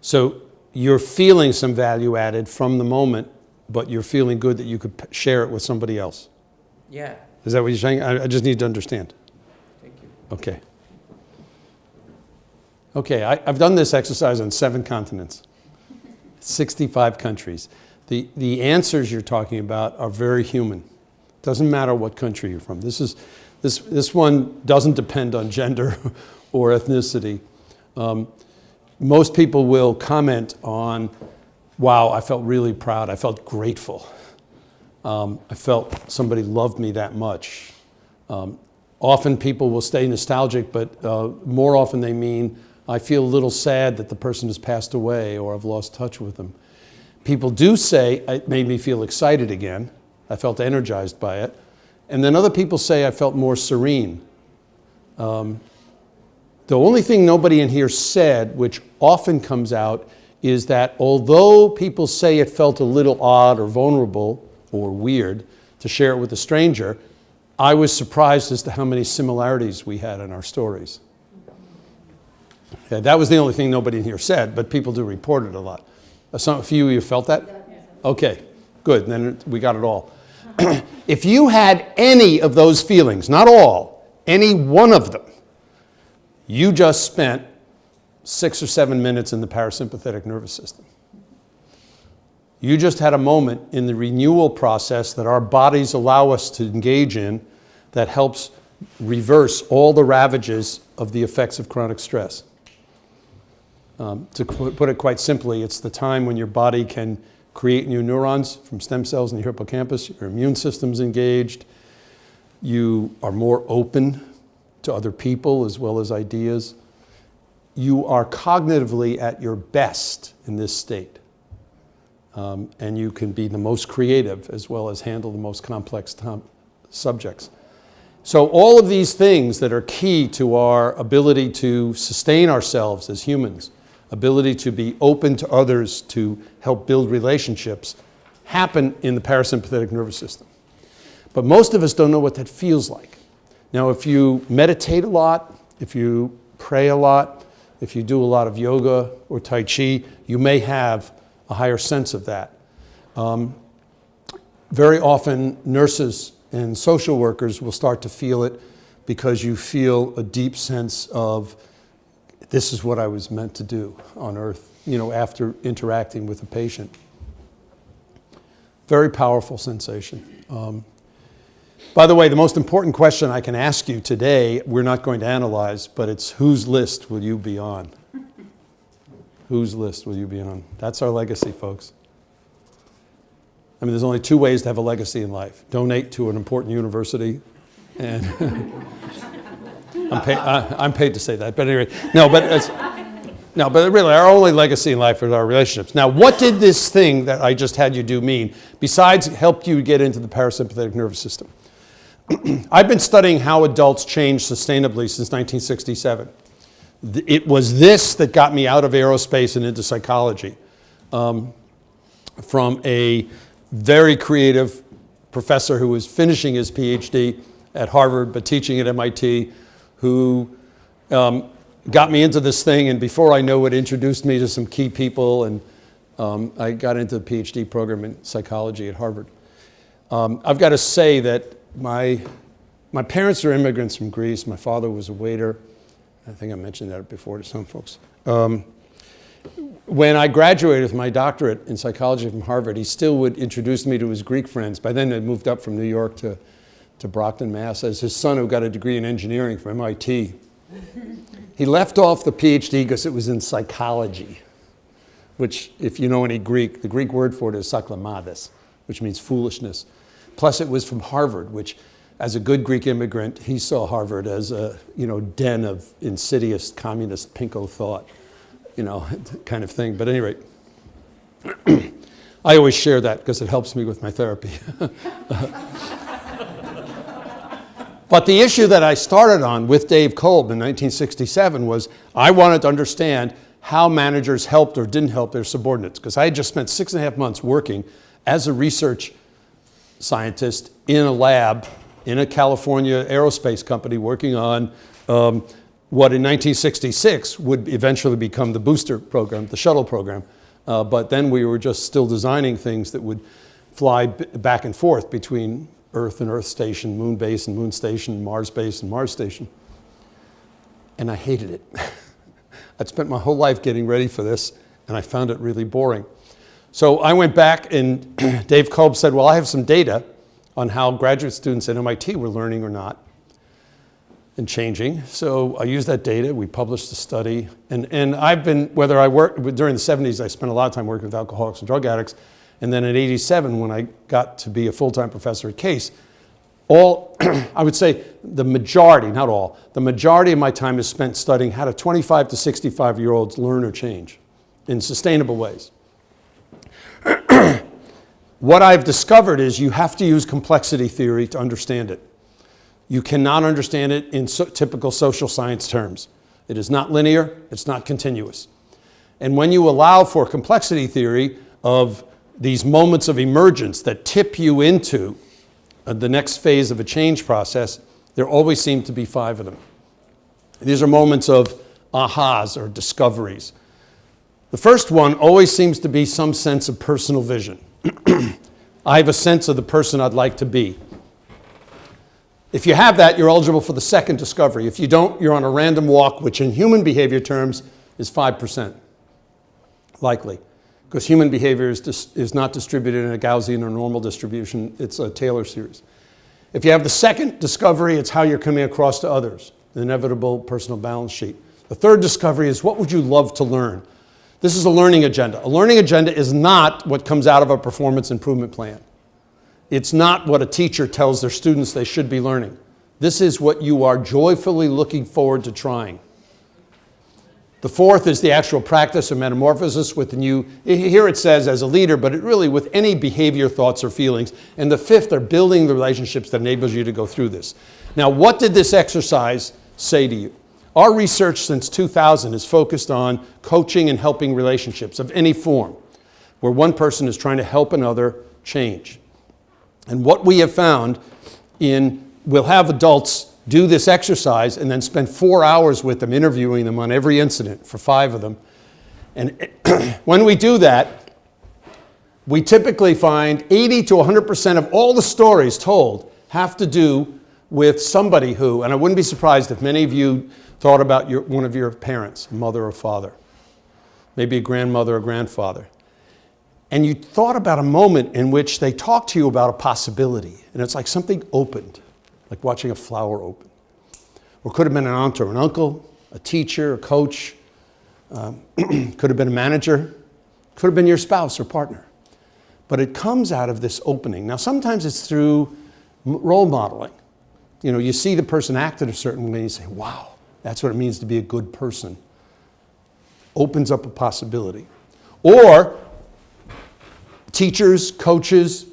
so you're feeling some value added from the moment, but you're feeling good that you could share it with somebody else. Yeah. Is that what you're saying? I just need to understand. Thank you. Okay. Okay, I've done this exercise on 7 continents, 65 countries. The answers you're talking about are very human. Doesn't matter what country you're from. This one doesn't depend on gender or ethnicity. Most people will comment on, wow, I felt really proud. I felt grateful. I felt somebody loved me that much. Often people will stay nostalgic, but more often they mean, I feel a little sad that the person has passed away or I've lost touch with them. People do say, it made me feel excited again. I felt energized by it. And then other people say, I felt more serene. The only thing nobody in here said, which often comes out, is that although people say it felt a little odd or vulnerable or weird to share it with a stranger, I was surprised as to how many similarities we had in our stories. Yeah, that was the only thing nobody in here said, but people do report it a lot. A few of you felt that? Okay, good, then we got it all. If you had any of those feelings, not all, any one of them, you just spent 6 or 7 minutes in the parasympathetic nervous system. You just had a moment in the renewal process that our bodies allow us to engage in that helps reverse all the ravages of the effects of chronic stress. To put it quite simply, it's the time when your body can create new neurons from stem cells in the hippocampus, your immune system's engaged, you are more open to other people as well as ideas. You are cognitively at your best in this state. And you can be the most creative as well as handle the most complex subjects. So all of these things that are key to our ability to sustain ourselves as humans, ability to be open to others, to help build relationships, happen in the parasympathetic nervous system. But most of us don't know what that feels like. Now, if you meditate a lot, if you pray a lot, if you do a lot of yoga or Tai Chi, you may have a higher sense of that. Very often, nurses and social workers will start to feel it because you feel a deep sense of, this is what I was meant to do on earth, after interacting with a patient. Very powerful sensation. By the way, the most important question I can ask you today, we're not going to analyze, but it's whose list will you be on? Whose list will you be on? That's our legacy, folks. I mean, there's only 2 ways to have a legacy in life. Donate to an important university, and I'm paid to say that, but anyway, but really, our only legacy in life is our relationships. Now, what did this thing that I just had you do mean, besides help you get into the parasympathetic nervous system? I've been studying how adults change sustainably since 1967. It was this that got me out of aerospace and into psychology. From a very creative professor who was finishing his PhD at Harvard but teaching at MIT, who got me into this thing, and before I know it, introduced me to some key people, and I got into the PhD program in psychology at Harvard. I've got to say that my parents are immigrants from Greece. My father was a waiter. I think I mentioned that before to some folks. When I graduated with my doctorate in psychology from Harvard, he still would introduce me to his Greek friends. By then, they'd moved up from New York to Brockton, Mass. As his son, who got a degree in engineering from MIT. He left off the PhD because it was in psychology, which, if you know any Greek, the Greek word for it is saklamatis, which means foolishness. Plus, it was from Harvard, which, as a good Greek immigrant, he saw Harvard as a den of insidious communist pinko thought, kind of thing. But at any rate, I always share that because it helps me with my therapy. But the issue that I started on with Dave Kolb in 1967 was I wanted to understand how managers helped or didn't help their subordinates, because I had just spent 6.5 months working as a research scientist in a lab in a California aerospace company working on what in 1966 would eventually become the booster program, the shuttle program. But then we were just still designing things that would fly back and forth between Earth and Earth Station, Moon Base and Moon Station, Mars Base and Mars Station. And I hated it. I'd spent my whole life getting ready for this, and I found it really boring. So I went back, and Dave Kolb said, well, I have some data on how graduate students at MIT were learning or not and changing. So I used that data. We published a study. And I've been, whether I worked, during the 70s, I spent a lot of time working with alcoholics and drug addicts. And then in '87, when I got to be a full-time professor at Case, I would say the majority, not all, the majority of my time is spent studying how do 25 to 65-year-olds learn or change in sustainable ways. What I've discovered is you have to use complexity theory to understand it. You cannot understand it in typical social science terms. It is not linear, it's not continuous. And when you allow for complexity theory of these moments of emergence that tip you into the next phase of a change process, there always seem to be 5 of them. These are moments of ahas or discoveries. The first one always seems to be some sense of personal vision. I have a sense of the person I'd like to be. If you have that, you're eligible for the second discovery. If you don't, you're on a random walk, which in human behavior terms is 5% likely, because human behavior is not distributed in a Gaussian or normal distribution. It's a Taylor series. If you have the second discovery, it's how you're coming across to others, the inevitable personal balance sheet. The third discovery is what would you love to learn? This is a learning agenda. A learning agenda is not what comes out of a performance improvement plan. It's not what a teacher tells their students they should be learning. This is what you are joyfully looking forward to trying. The fourth is the actual practice or metamorphosis with the new, here it says as a leader, but it really with any behavior, thoughts, or feelings. And the fifth are building the relationships that enables you to go through this. Now, what did this exercise say to you? Our research since 2000 is focused on coaching and helping relationships of any form, where one person is trying to help another change. And what we have found we'll have adults do this exercise and then spend 4 hours with them, interviewing them on every incident for 5 of them. And when we do that, we typically find 80 to 100% of all the stories told have to do with somebody who, and I wouldn't be surprised if many of you thought about one of your parents, mother or father, maybe a grandmother or grandfather. And you thought about a moment in which they talked to you about a possibility, and it's like something opened, like watching a flower open. Or it could have been an aunt or an uncle, a teacher, a coach, could have been a manager, could have been your spouse or partner. But it comes out of this opening. Now, sometimes it's through role modeling. You know, you see the person act in a certain way and you say, wow, that's what it means to be a good person. Opens up a possibility. Or teachers, coaches,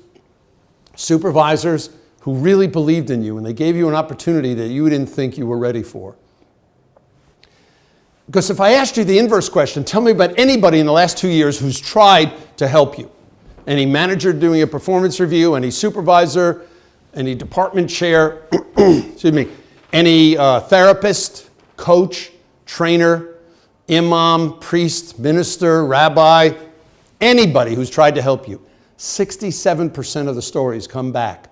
supervisors who really believed in you and they gave you an opportunity that you didn't think you were ready for. Because if I asked you the inverse question, tell me about anybody in the last 2 years who's tried to help you. Any manager doing a performance review, any supervisor, any department chair, excuse me, any therapist, coach, trainer, imam, priest, minister, rabbi, anybody who's tried to help you. 67% of the stories come back.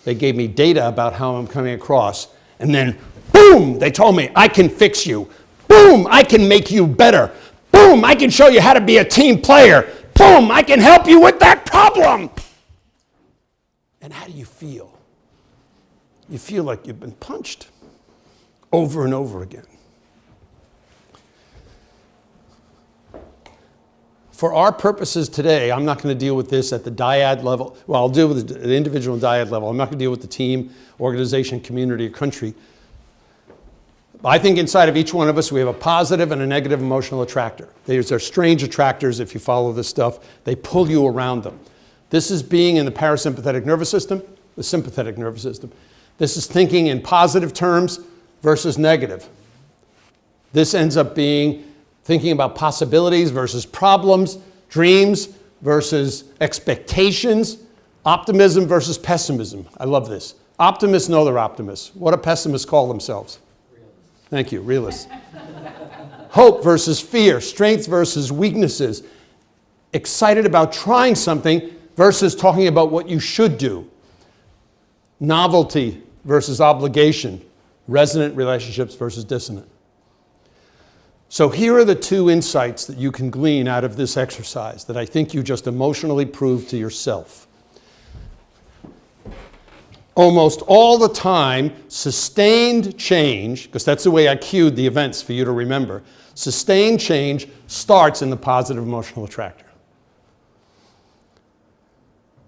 They gave me data about how I'm coming across, and then, boom, they told me, I can fix you. Boom, I can make you better. Boom, I can show you how to be a team player. Boom, I can help you with that problem. And how do you feel? You feel like you've been punched over and over again. For our purposes today, I'm not going to deal with this at the dyad level. Well, I'll deal with the individual and dyad level. I'm not going to deal with the team, organization, community, or country. I think inside of each one of us, we have a positive and a negative emotional attractor. These are strange attractors if you follow this stuff. They pull you around them. This is being in the parasympathetic nervous system, the sympathetic nervous system. This is thinking in positive terms versus negative. This ends up being thinking about possibilities versus problems, dreams versus expectations, optimism versus pessimism. I love this. Optimists know they're optimists. What do pessimists call themselves? Realists. Thank you, realists. Hope versus fear, strengths versus weaknesses. Excited about trying something versus talking about what you should do. Novelty versus obligation. Resonant relationships versus dissonant. So here are the 2 insights that you can glean out of this exercise that I think you just emotionally proved to yourself. Almost all the time, sustained change, because that's the way I cued the events for you to remember, sustained change starts in the positive emotional attractor.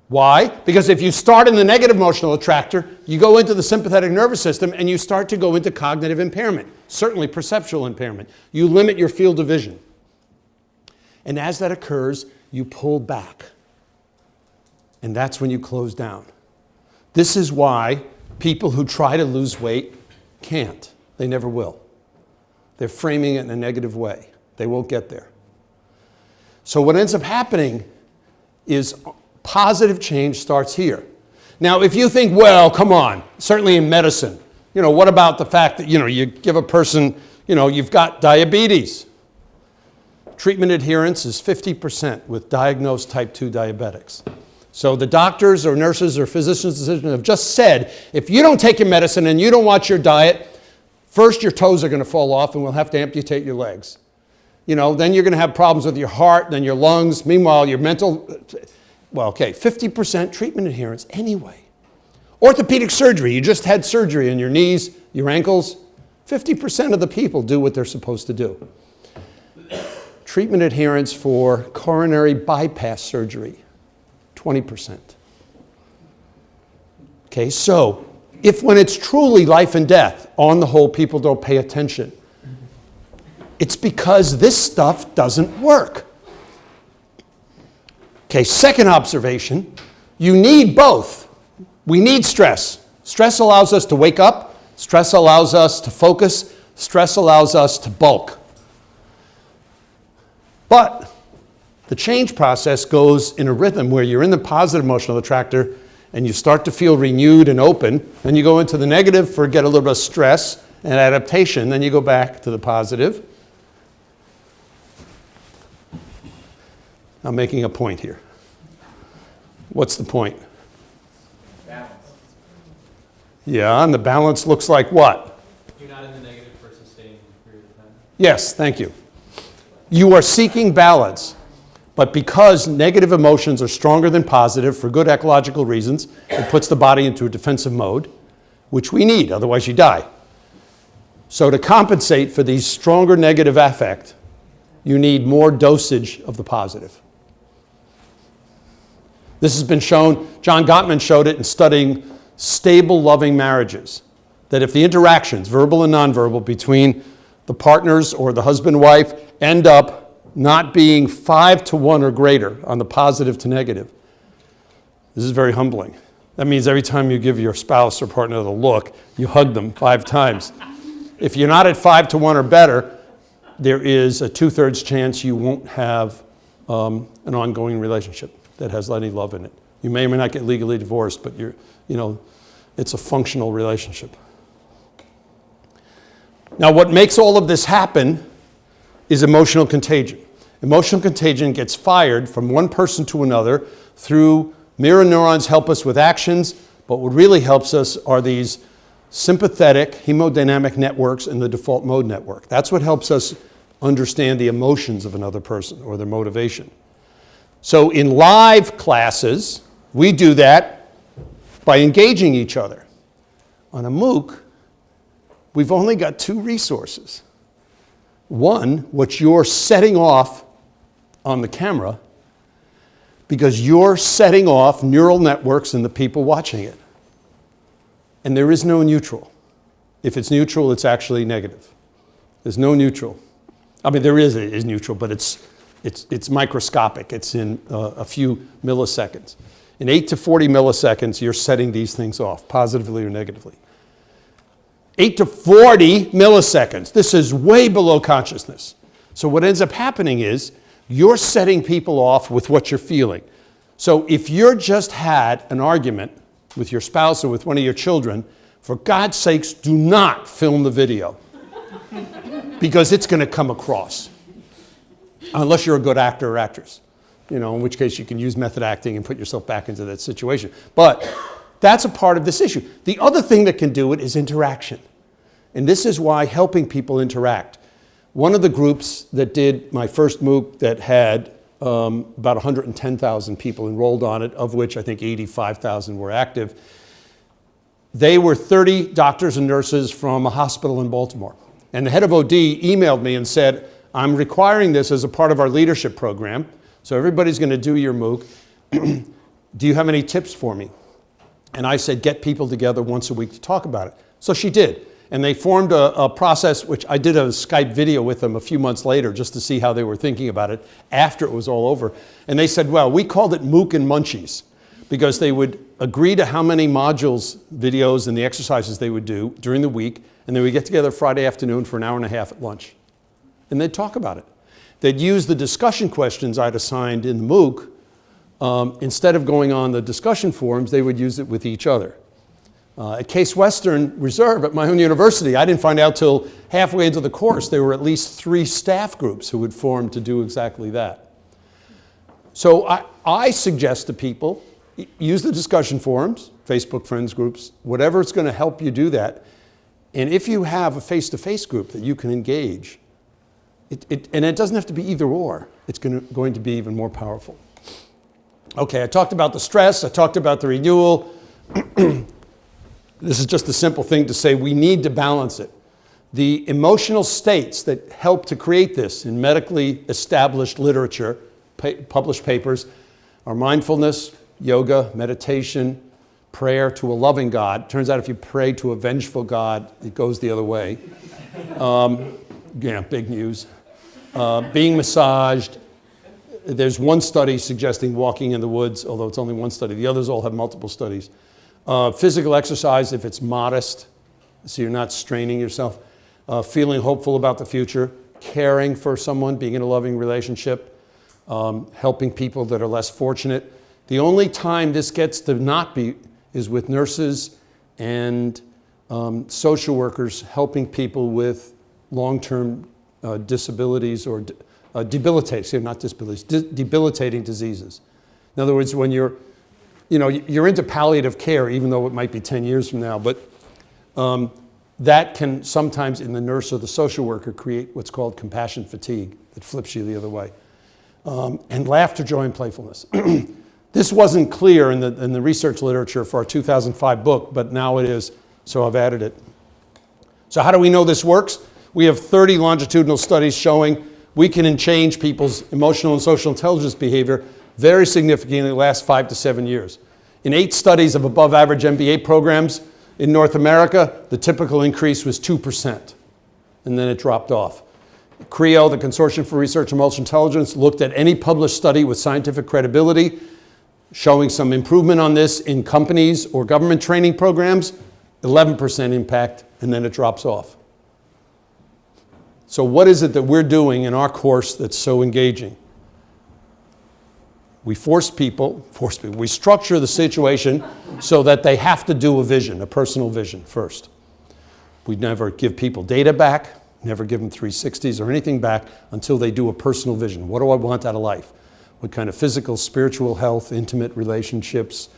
Why? Because if you start in the negative emotional attractor, you go into the sympathetic nervous system and you start to go into cognitive impairment, certainly perceptual impairment. You limit your field of vision. And as that occurs, you pull back. And that's when you close down. This is why people who try to lose weight can't. They never will. They're framing it in a negative way. They won't get there. So what ends up happening is positive change starts here. Now, if you think, well, come on, certainly in medicine, what about the fact that, you give a person, you've got diabetes. Treatment adherence is 50% with diagnosed type 2 diabetics. So the doctors or nurses or physicians have just said, if you don't take your medicine and you don't watch your diet, first your toes are going to fall off and we'll have to amputate your legs. Then you're going to have problems with your heart, then your lungs. Meanwhile, your mental, 50% treatment adherence anyway. Orthopedic surgery, you just had surgery in your knees, your ankles. 50% of the people do what they're supposed to do. Treatment adherence for coronary bypass surgery, 20%. Okay, so if when it's truly life and death, on the whole, people don't pay attention, it's because this stuff doesn't work. Okay, second observation, you need both. We need stress. Stress allows us to wake up. Stress allows us to focus. Stress allows us to bulk. But the change process goes in a rhythm where you're in the positive emotional attractor and you start to feel renewed and open. Then you go into the negative for get a little bit of stress and adaptation. Then you go back to the positive. I'm making a point here. What's the point? Balance. Yeah, and the balance looks like what? You're not in the negative for a sustained period of time. Yes, thank you. You are seeking balance, but because negative emotions are stronger than positive for good ecological reasons, it puts the body into a defensive mode, which we need, otherwise you die. So to compensate for these stronger negative affect, you need more dosage of the positive. This has been shown, John Gottman showed it in studying stable, loving marriages, that if the interactions, verbal and nonverbal, between the partners or the husband-wife end up not being 5-to-1 or greater on the positive to negative, this is very humbling. That means every time you give your spouse or partner the look, you hug them 5 times. If you're not at 5-to-1 or better, there is a 2/3 chance you won't have an ongoing relationship that has any love in it. You may or may not get legally divorced, but it's a functional relationship. Now, what makes all of this happen is emotional contagion. Emotional contagion gets fired from one person to another through mirror neurons help us with actions, but what really helps us are these sympathetic hemodynamic networks and the default mode network. That's what helps us understand the emotions of another person or their motivation. So in live classes, we do that by engaging each other. On a MOOC, we've only got 2 resources. One, what you're setting off on the camera, because you're setting off neural networks in the people watching it. And there is no neutral. If it's neutral, it's actually negative. There's no neutral. I mean, there is neutral, but it's microscopic. It's in a few milliseconds. In 8 to 40 milliseconds, you're setting these things off, positively or negatively. 8 to 40 milliseconds. This is way below consciousness. So what ends up happening is you're setting people off with what you're feeling. So if you're just had an argument with your spouse or with one of your children, for God's sakes, do not film the video. Because it's going to come across. Unless you're a good actor or actress. In which case you can use method acting and put yourself back into that situation. But that's a part of this issue. The other thing that can do it is interaction. And this is why helping people interact. One of the groups that did my first MOOC that had about 110,000 people enrolled on it, of which I think 85,000 were active, they were 30 doctors and nurses from a hospital in Baltimore. And the head of OD emailed me and said, I'm requiring this as a part of our leadership program. So everybody's going to do your MOOC. Do you have any tips for me? And I said, get people together once a week to talk about it. So she did. And they formed a process, which I did a Skype video with them a few months later just to see how they were thinking about it after it was all over. And they said, well, we called it MOOC and Munchies. because they would agree to how many modules, videos, and the exercises they would do during the week, and they would get together Friday afternoon for an hour and a half at lunch. And they'd talk about it. They'd use the discussion questions I'd assigned in the MOOC. Instead of going on the discussion forums, they would use it with each other. At Case Western Reserve at my own university, I didn't find out till halfway into the course there were at least 3 staff groups who would form to do exactly that. So I suggest to people, use the discussion forums, Facebook friends groups, whatever it's going to help you do that. And if you have a face-to-face group that you can engage, and it doesn't have to be either or, it's going to be even more powerful. Okay, I talked about the stress, I talked about the renewal. This is just a simple thing to say we need to balance it. The emotional states that help to create this in medically established literature, published papers, are mindfulness, yoga, meditation, prayer to a loving God. Turns out if you pray to a vengeful God, it goes the other way. Yeah, big news. Being massaged. There's one study suggesting walking in the woods, although it's only one study. The others all have multiple studies. Physical exercise, if it's modest, so you're not straining yourself. Feeling hopeful about the future. Caring for someone, being in a loving relationship. Helping people that are less fortunate. The only time this gets to not be is with nurses and social workers helping people with long-term disabilities or debilitating, not disabilities, debilitating diseases. In other words, when you're into palliative care, even though it might be 10 years from now, but that can sometimes in the nurse or the social worker create what's called compassion fatigue that flips you the other way. And laughter, joy, and playfulness. This wasn't clear in the research literature for our 2005 book, but now it is, so I've added it. So how do we know this works? We have 30 longitudinal studies showing we can change people's emotional and social intelligence behavior very significantly in the last 5 to 7 years. In 8 studies of above average MBA programs in North America, the typical increase was 2%, and then it dropped off. CREO, the Consortium for Research on Emotional Intelligence, looked at any published study with scientific credibility, showing some improvement on this in companies or government training programs, 11% impact, and then it drops off. So what is it that we're doing in our course that's so engaging? We we structure the situation so that they have to do a vision, a personal vision first. We never give people data back, never give them 360s or anything back until they do a personal vision. What do I want out of life? What kind of physical, spiritual health, intimate relationships,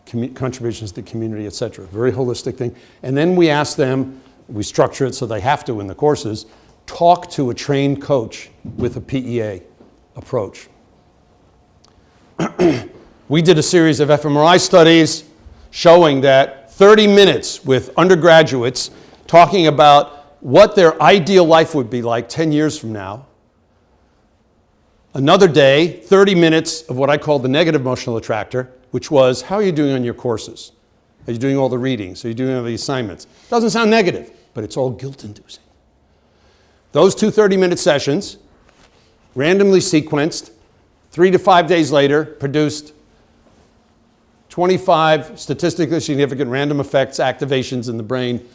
contributions to the community, etc. Very holistic thing. And then we ask them, we structure it so they have to in the courses, talk to a trained coach with a PEA approach. We did a series of fMRI studies showing that 30 minutes with undergraduates talking about what their ideal life would be like 10 years from now. Another day, 30 minutes of what I call the negative emotional attractor, which was, how are you doing on your courses? Are you doing all the readings? Are you doing all the assignments? Doesn't sound negative, but it's all guilt-inducing. Those 2 30-minute sessions, randomly sequenced, 3 to 5 days later, produced 25 statistically significant random effects activations in the brain,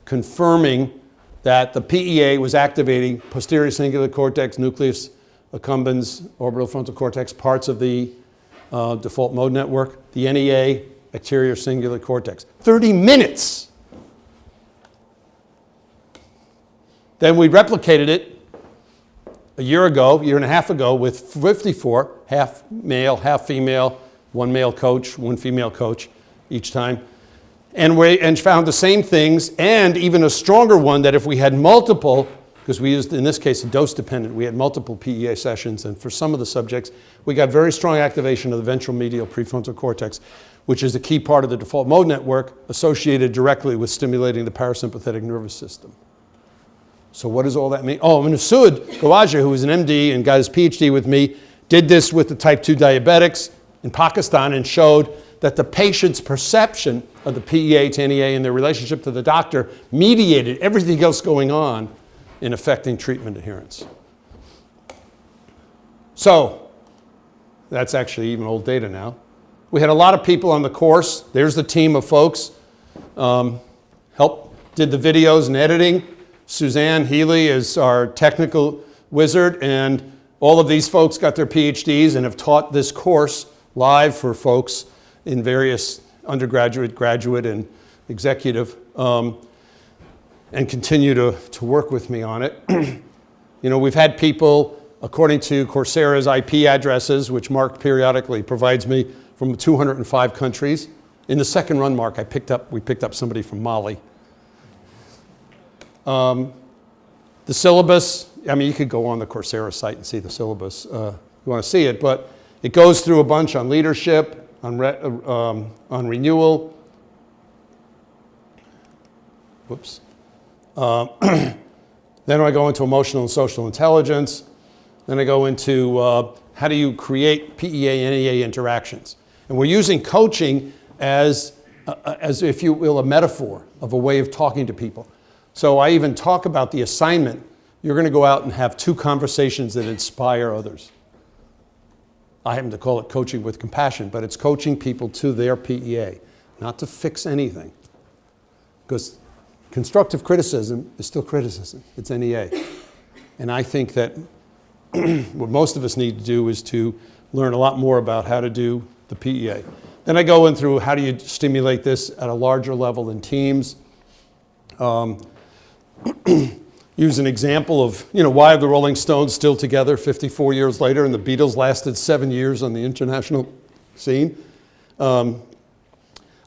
confirming that the PEA was activating posterior cingulate cortex, nucleus accumbens, orbital frontal cortex, parts of the default mode network, the NEA, anterior cingulate cortex. 30 minutes! Then we replicated it a year and a half ago, with 54, half male, half female, 1 male coach, 1 female coach each time. And found the same things, and even a stronger one, that if we had multiple, because we used, in this case, a dose dependent, we had multiple PEA sessions, and for some of the subjects, we got very strong activation of the ventral medial prefrontal cortex, which is a key part of the default mode network associated directly with stimulating the parasympathetic nervous system. So what does all that mean? Oh, and Masood Khawaja, who was an MD and got his PhD with me, did this with the type 2 diabetics in Pakistan and showed that the patient's perception of the PEA to NEA and their relationship to the doctor mediated everything else going on in affecting treatment adherence. So that's actually even old data now. We had a lot of people on the course. There's the team of folks. Did the videos and editing. Suzanne Healy is our technical wizard, and all of these folks got their PhDs and have taught this course live for folks in various undergraduate, graduate, and executive, and continue to work with me on it. You know, we've had people, according to Coursera's IP addresses, which Mark periodically provides me, from 205 countries. In the second run, Mark, we picked up somebody from Mali. The syllabus, I mean, you could go on the Coursera site and see the syllabus if you want to see it, but it goes through a bunch on leadership, on renewal. Whoops. Then I go into emotional and social intelligence. Then I go into how do you create PEA and NEA interactions. And we're using coaching as, if you will, a metaphor of a way of talking to people. So I even talk about the assignment. You're going to go out and have 2 conversations that inspire others. I happen to call it coaching with compassion, but it's coaching people to their PEA, not to fix anything. Because constructive criticism is still criticism. It's NEA. And I think that what most of us need to do is to learn a lot more about how to do the PEA. Then I go in through how do you stimulate this at a larger level in teams. Use an example of, you know, why are the Rolling Stones still together 54 years later and the Beatles lasted 7 years on the international scene. I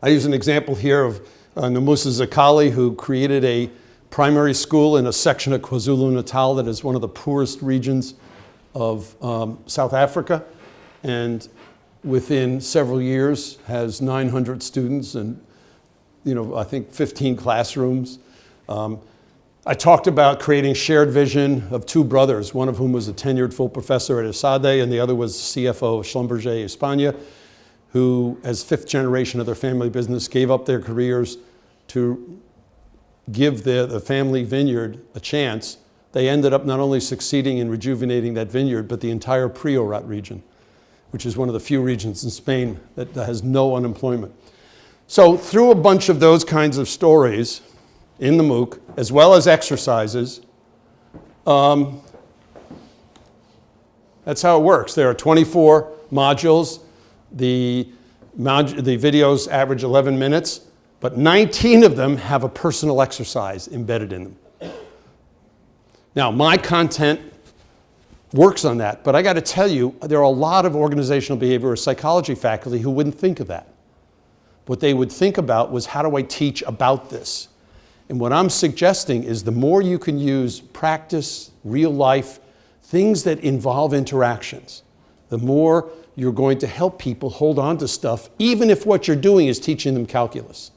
use an example here of Namusa Zakali, who created a primary school in a section of KwaZulu-Natal that is one of the poorest regions of South Africa, and within several years has 900 students and, you know, I think 15 classrooms. I talked about creating shared vision of 2 brothers, one of whom was a tenured full professor at ISADE and the other was CFO of Schlumberger España, who, as 5th generation of their family business, gave up their careers to give the family vineyard a chance. They ended up not only succeeding in rejuvenating that vineyard, but the entire Priorat region, which is one of the few regions in Spain that has no unemployment. So through a bunch of those kinds of stories in the MOOC, as well as exercises, that's how it works. There are 24 modules. The videos average 11 minutes, but 19 of them have a personal exercise embedded in them. Now, my content works on that, but I got to tell you, there are a lot of organizational behavior or psychology faculty who wouldn't think of that. What they would think about was, how do I teach about this? And what I'm suggesting is the more you can use practice, real life, things that involve interactions, the more you're going to help people hold on to stuff, even if what you're doing is teaching them calculus.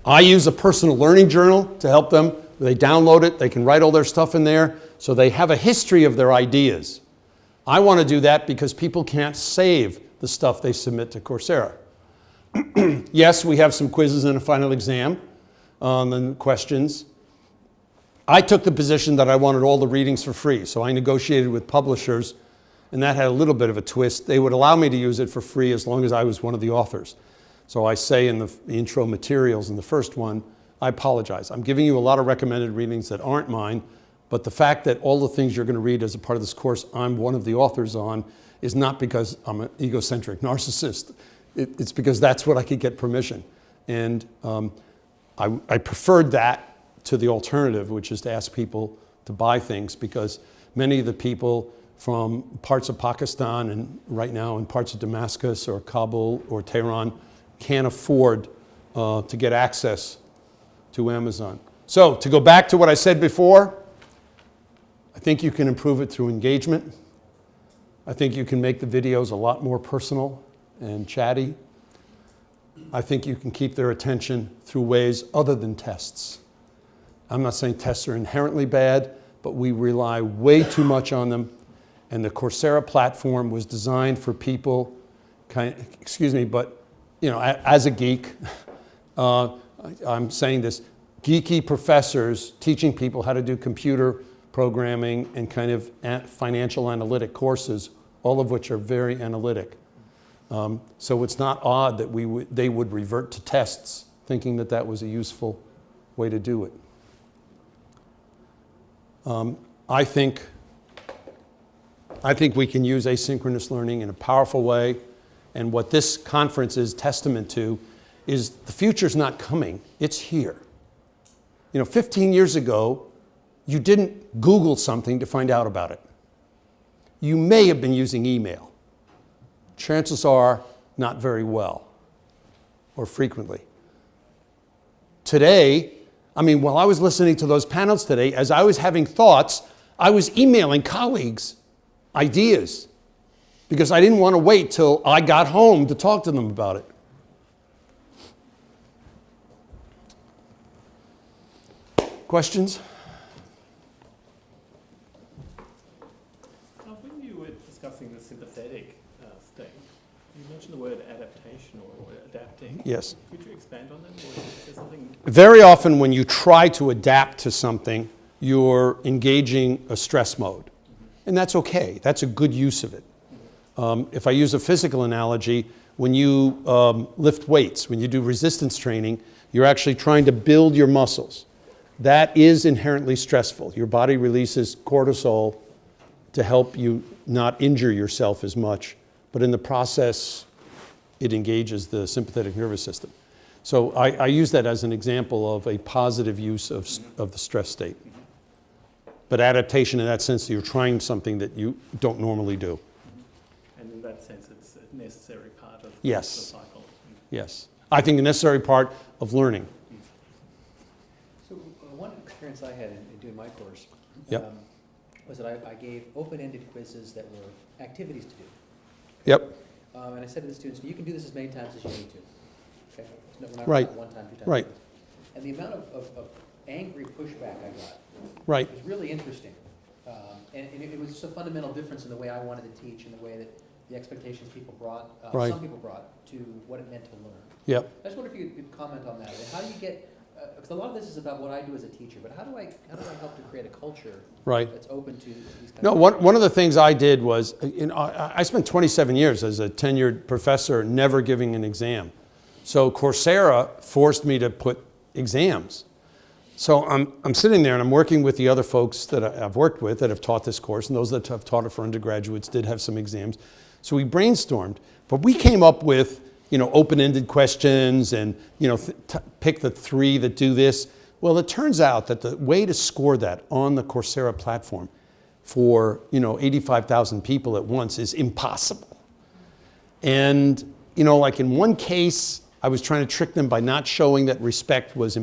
I use a personal learning journal to help them. They download it, they can write all their stuff in there, so they have a history of their ideas. I want to do that because people can't save the stuff they submit to Coursera. Yes, we have some quizzes and a final exam and questions. I took the position that I wanted all the readings for free, so I negotiated with publishers, and that had a little bit of a twist. They would allow me to use it for free as long as I was one of the authors. So I say in the intro materials in the first one, I apologize. I'm giving you a lot of recommended readings that aren't mine, but the fact that all the things you're going to read as a part of this course I'm one of the authors on is not because I'm an egocentric narcissist. It's because that's what I could get permission. And I preferred that to the alternative, which is to ask people to buy things, because many of the people from parts of Pakistan and right now in parts of Damascus or Kabul or Tehran can't afford to get access to Amazon. So to go back to what I said before, I think you can improve it through engagement. I think you can make the videos a lot more personal and chatty. I think you can keep their attention through ways other than tests. I'm not saying tests are inherently bad, but we rely way too much on them. And the Coursera platform was designed for people, but you know, as a geek, I'm saying this, geeky professors teaching people how to do computer programming and kind of financial analytic courses all of which are very analytic. So it's not odd that they would revert to tests, thinking that that was a useful way to do it. I think we can use asynchronous learning in a powerful way, and what this conference is testament to is the future's not coming, it's here. 15 years ago, you didn't Google something to find out about it. You may have been using email. Chances are not very well or frequently. Today, while I was listening to those panels today, as I was having thoughts, I was emailing colleagues ideas because I didn't want to wait till I got home to talk to them about it. Questions? When you were discussing the sympathetic state, you mentioned the word adaptation or adapting. Yes. Could you expand on that? Or is there something? Very often when you try to adapt to something, you're engaging a stress mode. And that's okay. That's a good use of it. If I use a physical analogy, when you lift weights, when you do resistance training, you're actually trying to build your muscles. That is inherently stressful. Your body releases cortisol to help you not injure yourself as much. But in the process, it engages the sympathetic nervous system. So I use that as an example of a positive use of the stress state. But adaptation in that sense, you're trying something that you don't normally do. And in that sense, it's a necessary part of Yes. the cycle. Yes. I think a necessary part of learning. So one experience I had in doing my course Yep. was that I gave open-ended quizzes that were activities to do. Yep. And I said to the students, you can do this as many times as you need to. Okay? So we're not Right. one time, 2 times. Right. And the amount of angry pushback I got Right. was really interesting. And it was just a fundamental difference in the way I wanted to teach and the way that the expectations people brought, Right. some people brought, to what it meant to learn. Yep. I just wonder if you could comment on that. And how do you get, because a lot of this is about what I do as a teacher, but how do I help to create a culture Right. that's open to these kinds No, of one of the things I did was, I spent 27 years as a tenured professor never giving an exam. So Coursera forced me to put exams. So I'm sitting there and I'm working with the other folks that I've worked with that have taught this course, and those that have taught it for undergraduates did have some exams. So we brainstormed, but we came up with, open-ended questions and, pick the 3 that do this. Well, it turns out that the way to score that on the Coursera platform for, 85,000 people at once is impossible. And, like in one case, I was trying to trick them by not showing that respect was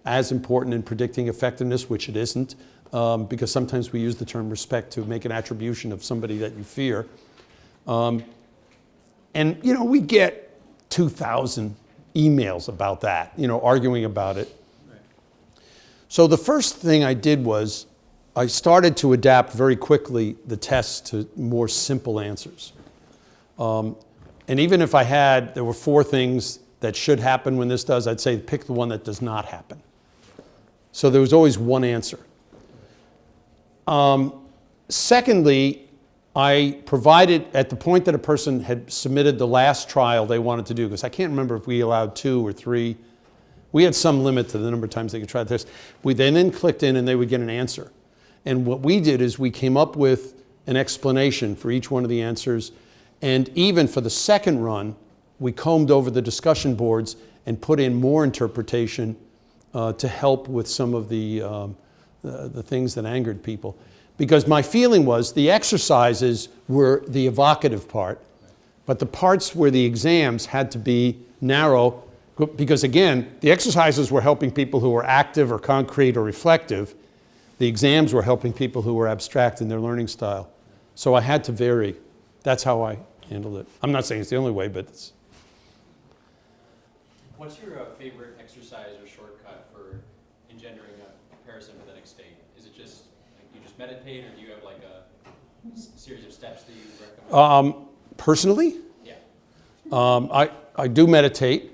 as important in predicting effectiveness, which it isn't, because sometimes we use the term respect to make an attribution of somebody that you fear. And, we get 2,000 emails about that, arguing about it. Right. So the first thing I did was I started to adapt very quickly the tests to more simple answers. And even if there were 4 things that should happen when this does, I'd say pick the one that does not happen. So there was always one answer. Secondly, I provided, at the point that a person had submitted the last trial they wanted to do, because I can't remember if we allowed 2 or 3. We had some limit to the number of times they could try the test. We then clicked in and they would get an answer. And what we did is we came up with an explanation for each one of the answers. And even for the second run, we combed over the discussion boards and put in more interpretation to help with some of the things that angered people. Because my feeling was the exercises were the evocative part, but the parts where the exams had to be narrow, because again, the exercises were helping people who were active or concrete or reflective. The exams were helping people who were abstract in their learning style. So I had to vary. That's how I handled it. I'm not saying it's the only way, but it's... What's your favorite exercise or shortcut for engendering a parasympathetic state? Is it just you just meditate, or do you have like a series of steps that you recommend? Personally, Yeah. I do meditate,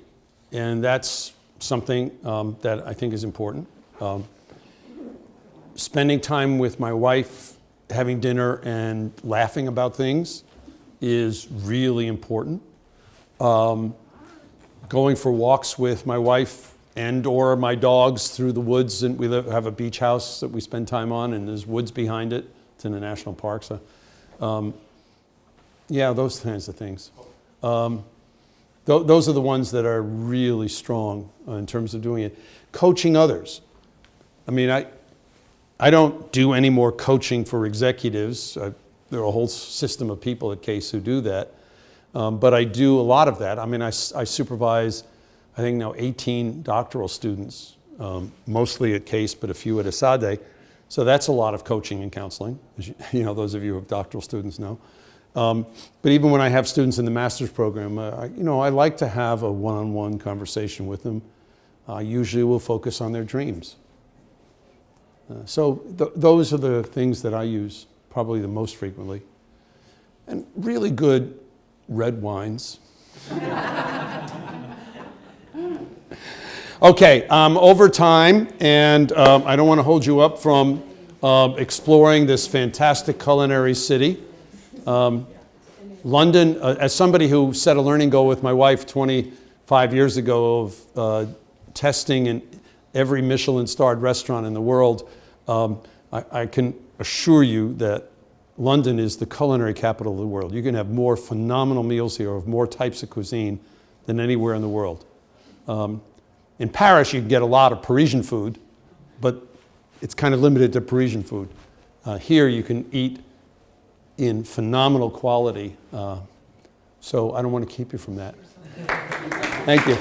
and that's something that I think is important. Spending time with my wife having dinner and laughing about things is really important. Going for walks with my wife and or my dogs through the woods, and we have a beach house that we spend time on, and there's woods behind it. It's in a national park, so yeah, those kinds of things. Those are the ones that are really strong in terms of doing it. Coaching others. I mean, I don't do any more coaching for executives. There are a whole system of people at Case who do that. But I do a lot of that. I mean, I supervise, I think now 18 doctoral students, mostly at Case, but a few at Asade. So that's a lot of coaching and counseling, as you know, those of you who have doctoral students know. But even when I have students in the master's program, I like to have a one-on-one conversation with them. I usually will focus on their dreams. So those are the things that I use probably the most frequently. And really good red wines. Okay, over time, and I don't want to hold you up from exploring this fantastic culinary city. London, as somebody who set a learning goal with my wife 25 years ago of testing in every Michelin-starred restaurant in the world, I can assure you that London is the culinary capital of the world. You can have more phenomenal meals here of more types of cuisine than anywhere in the world. In Paris, you can get a lot of Parisian food, but it's kind of limited to Parisian food. Here, you can eat in phenomenal quality. So I don't want to keep you from that. Thank you.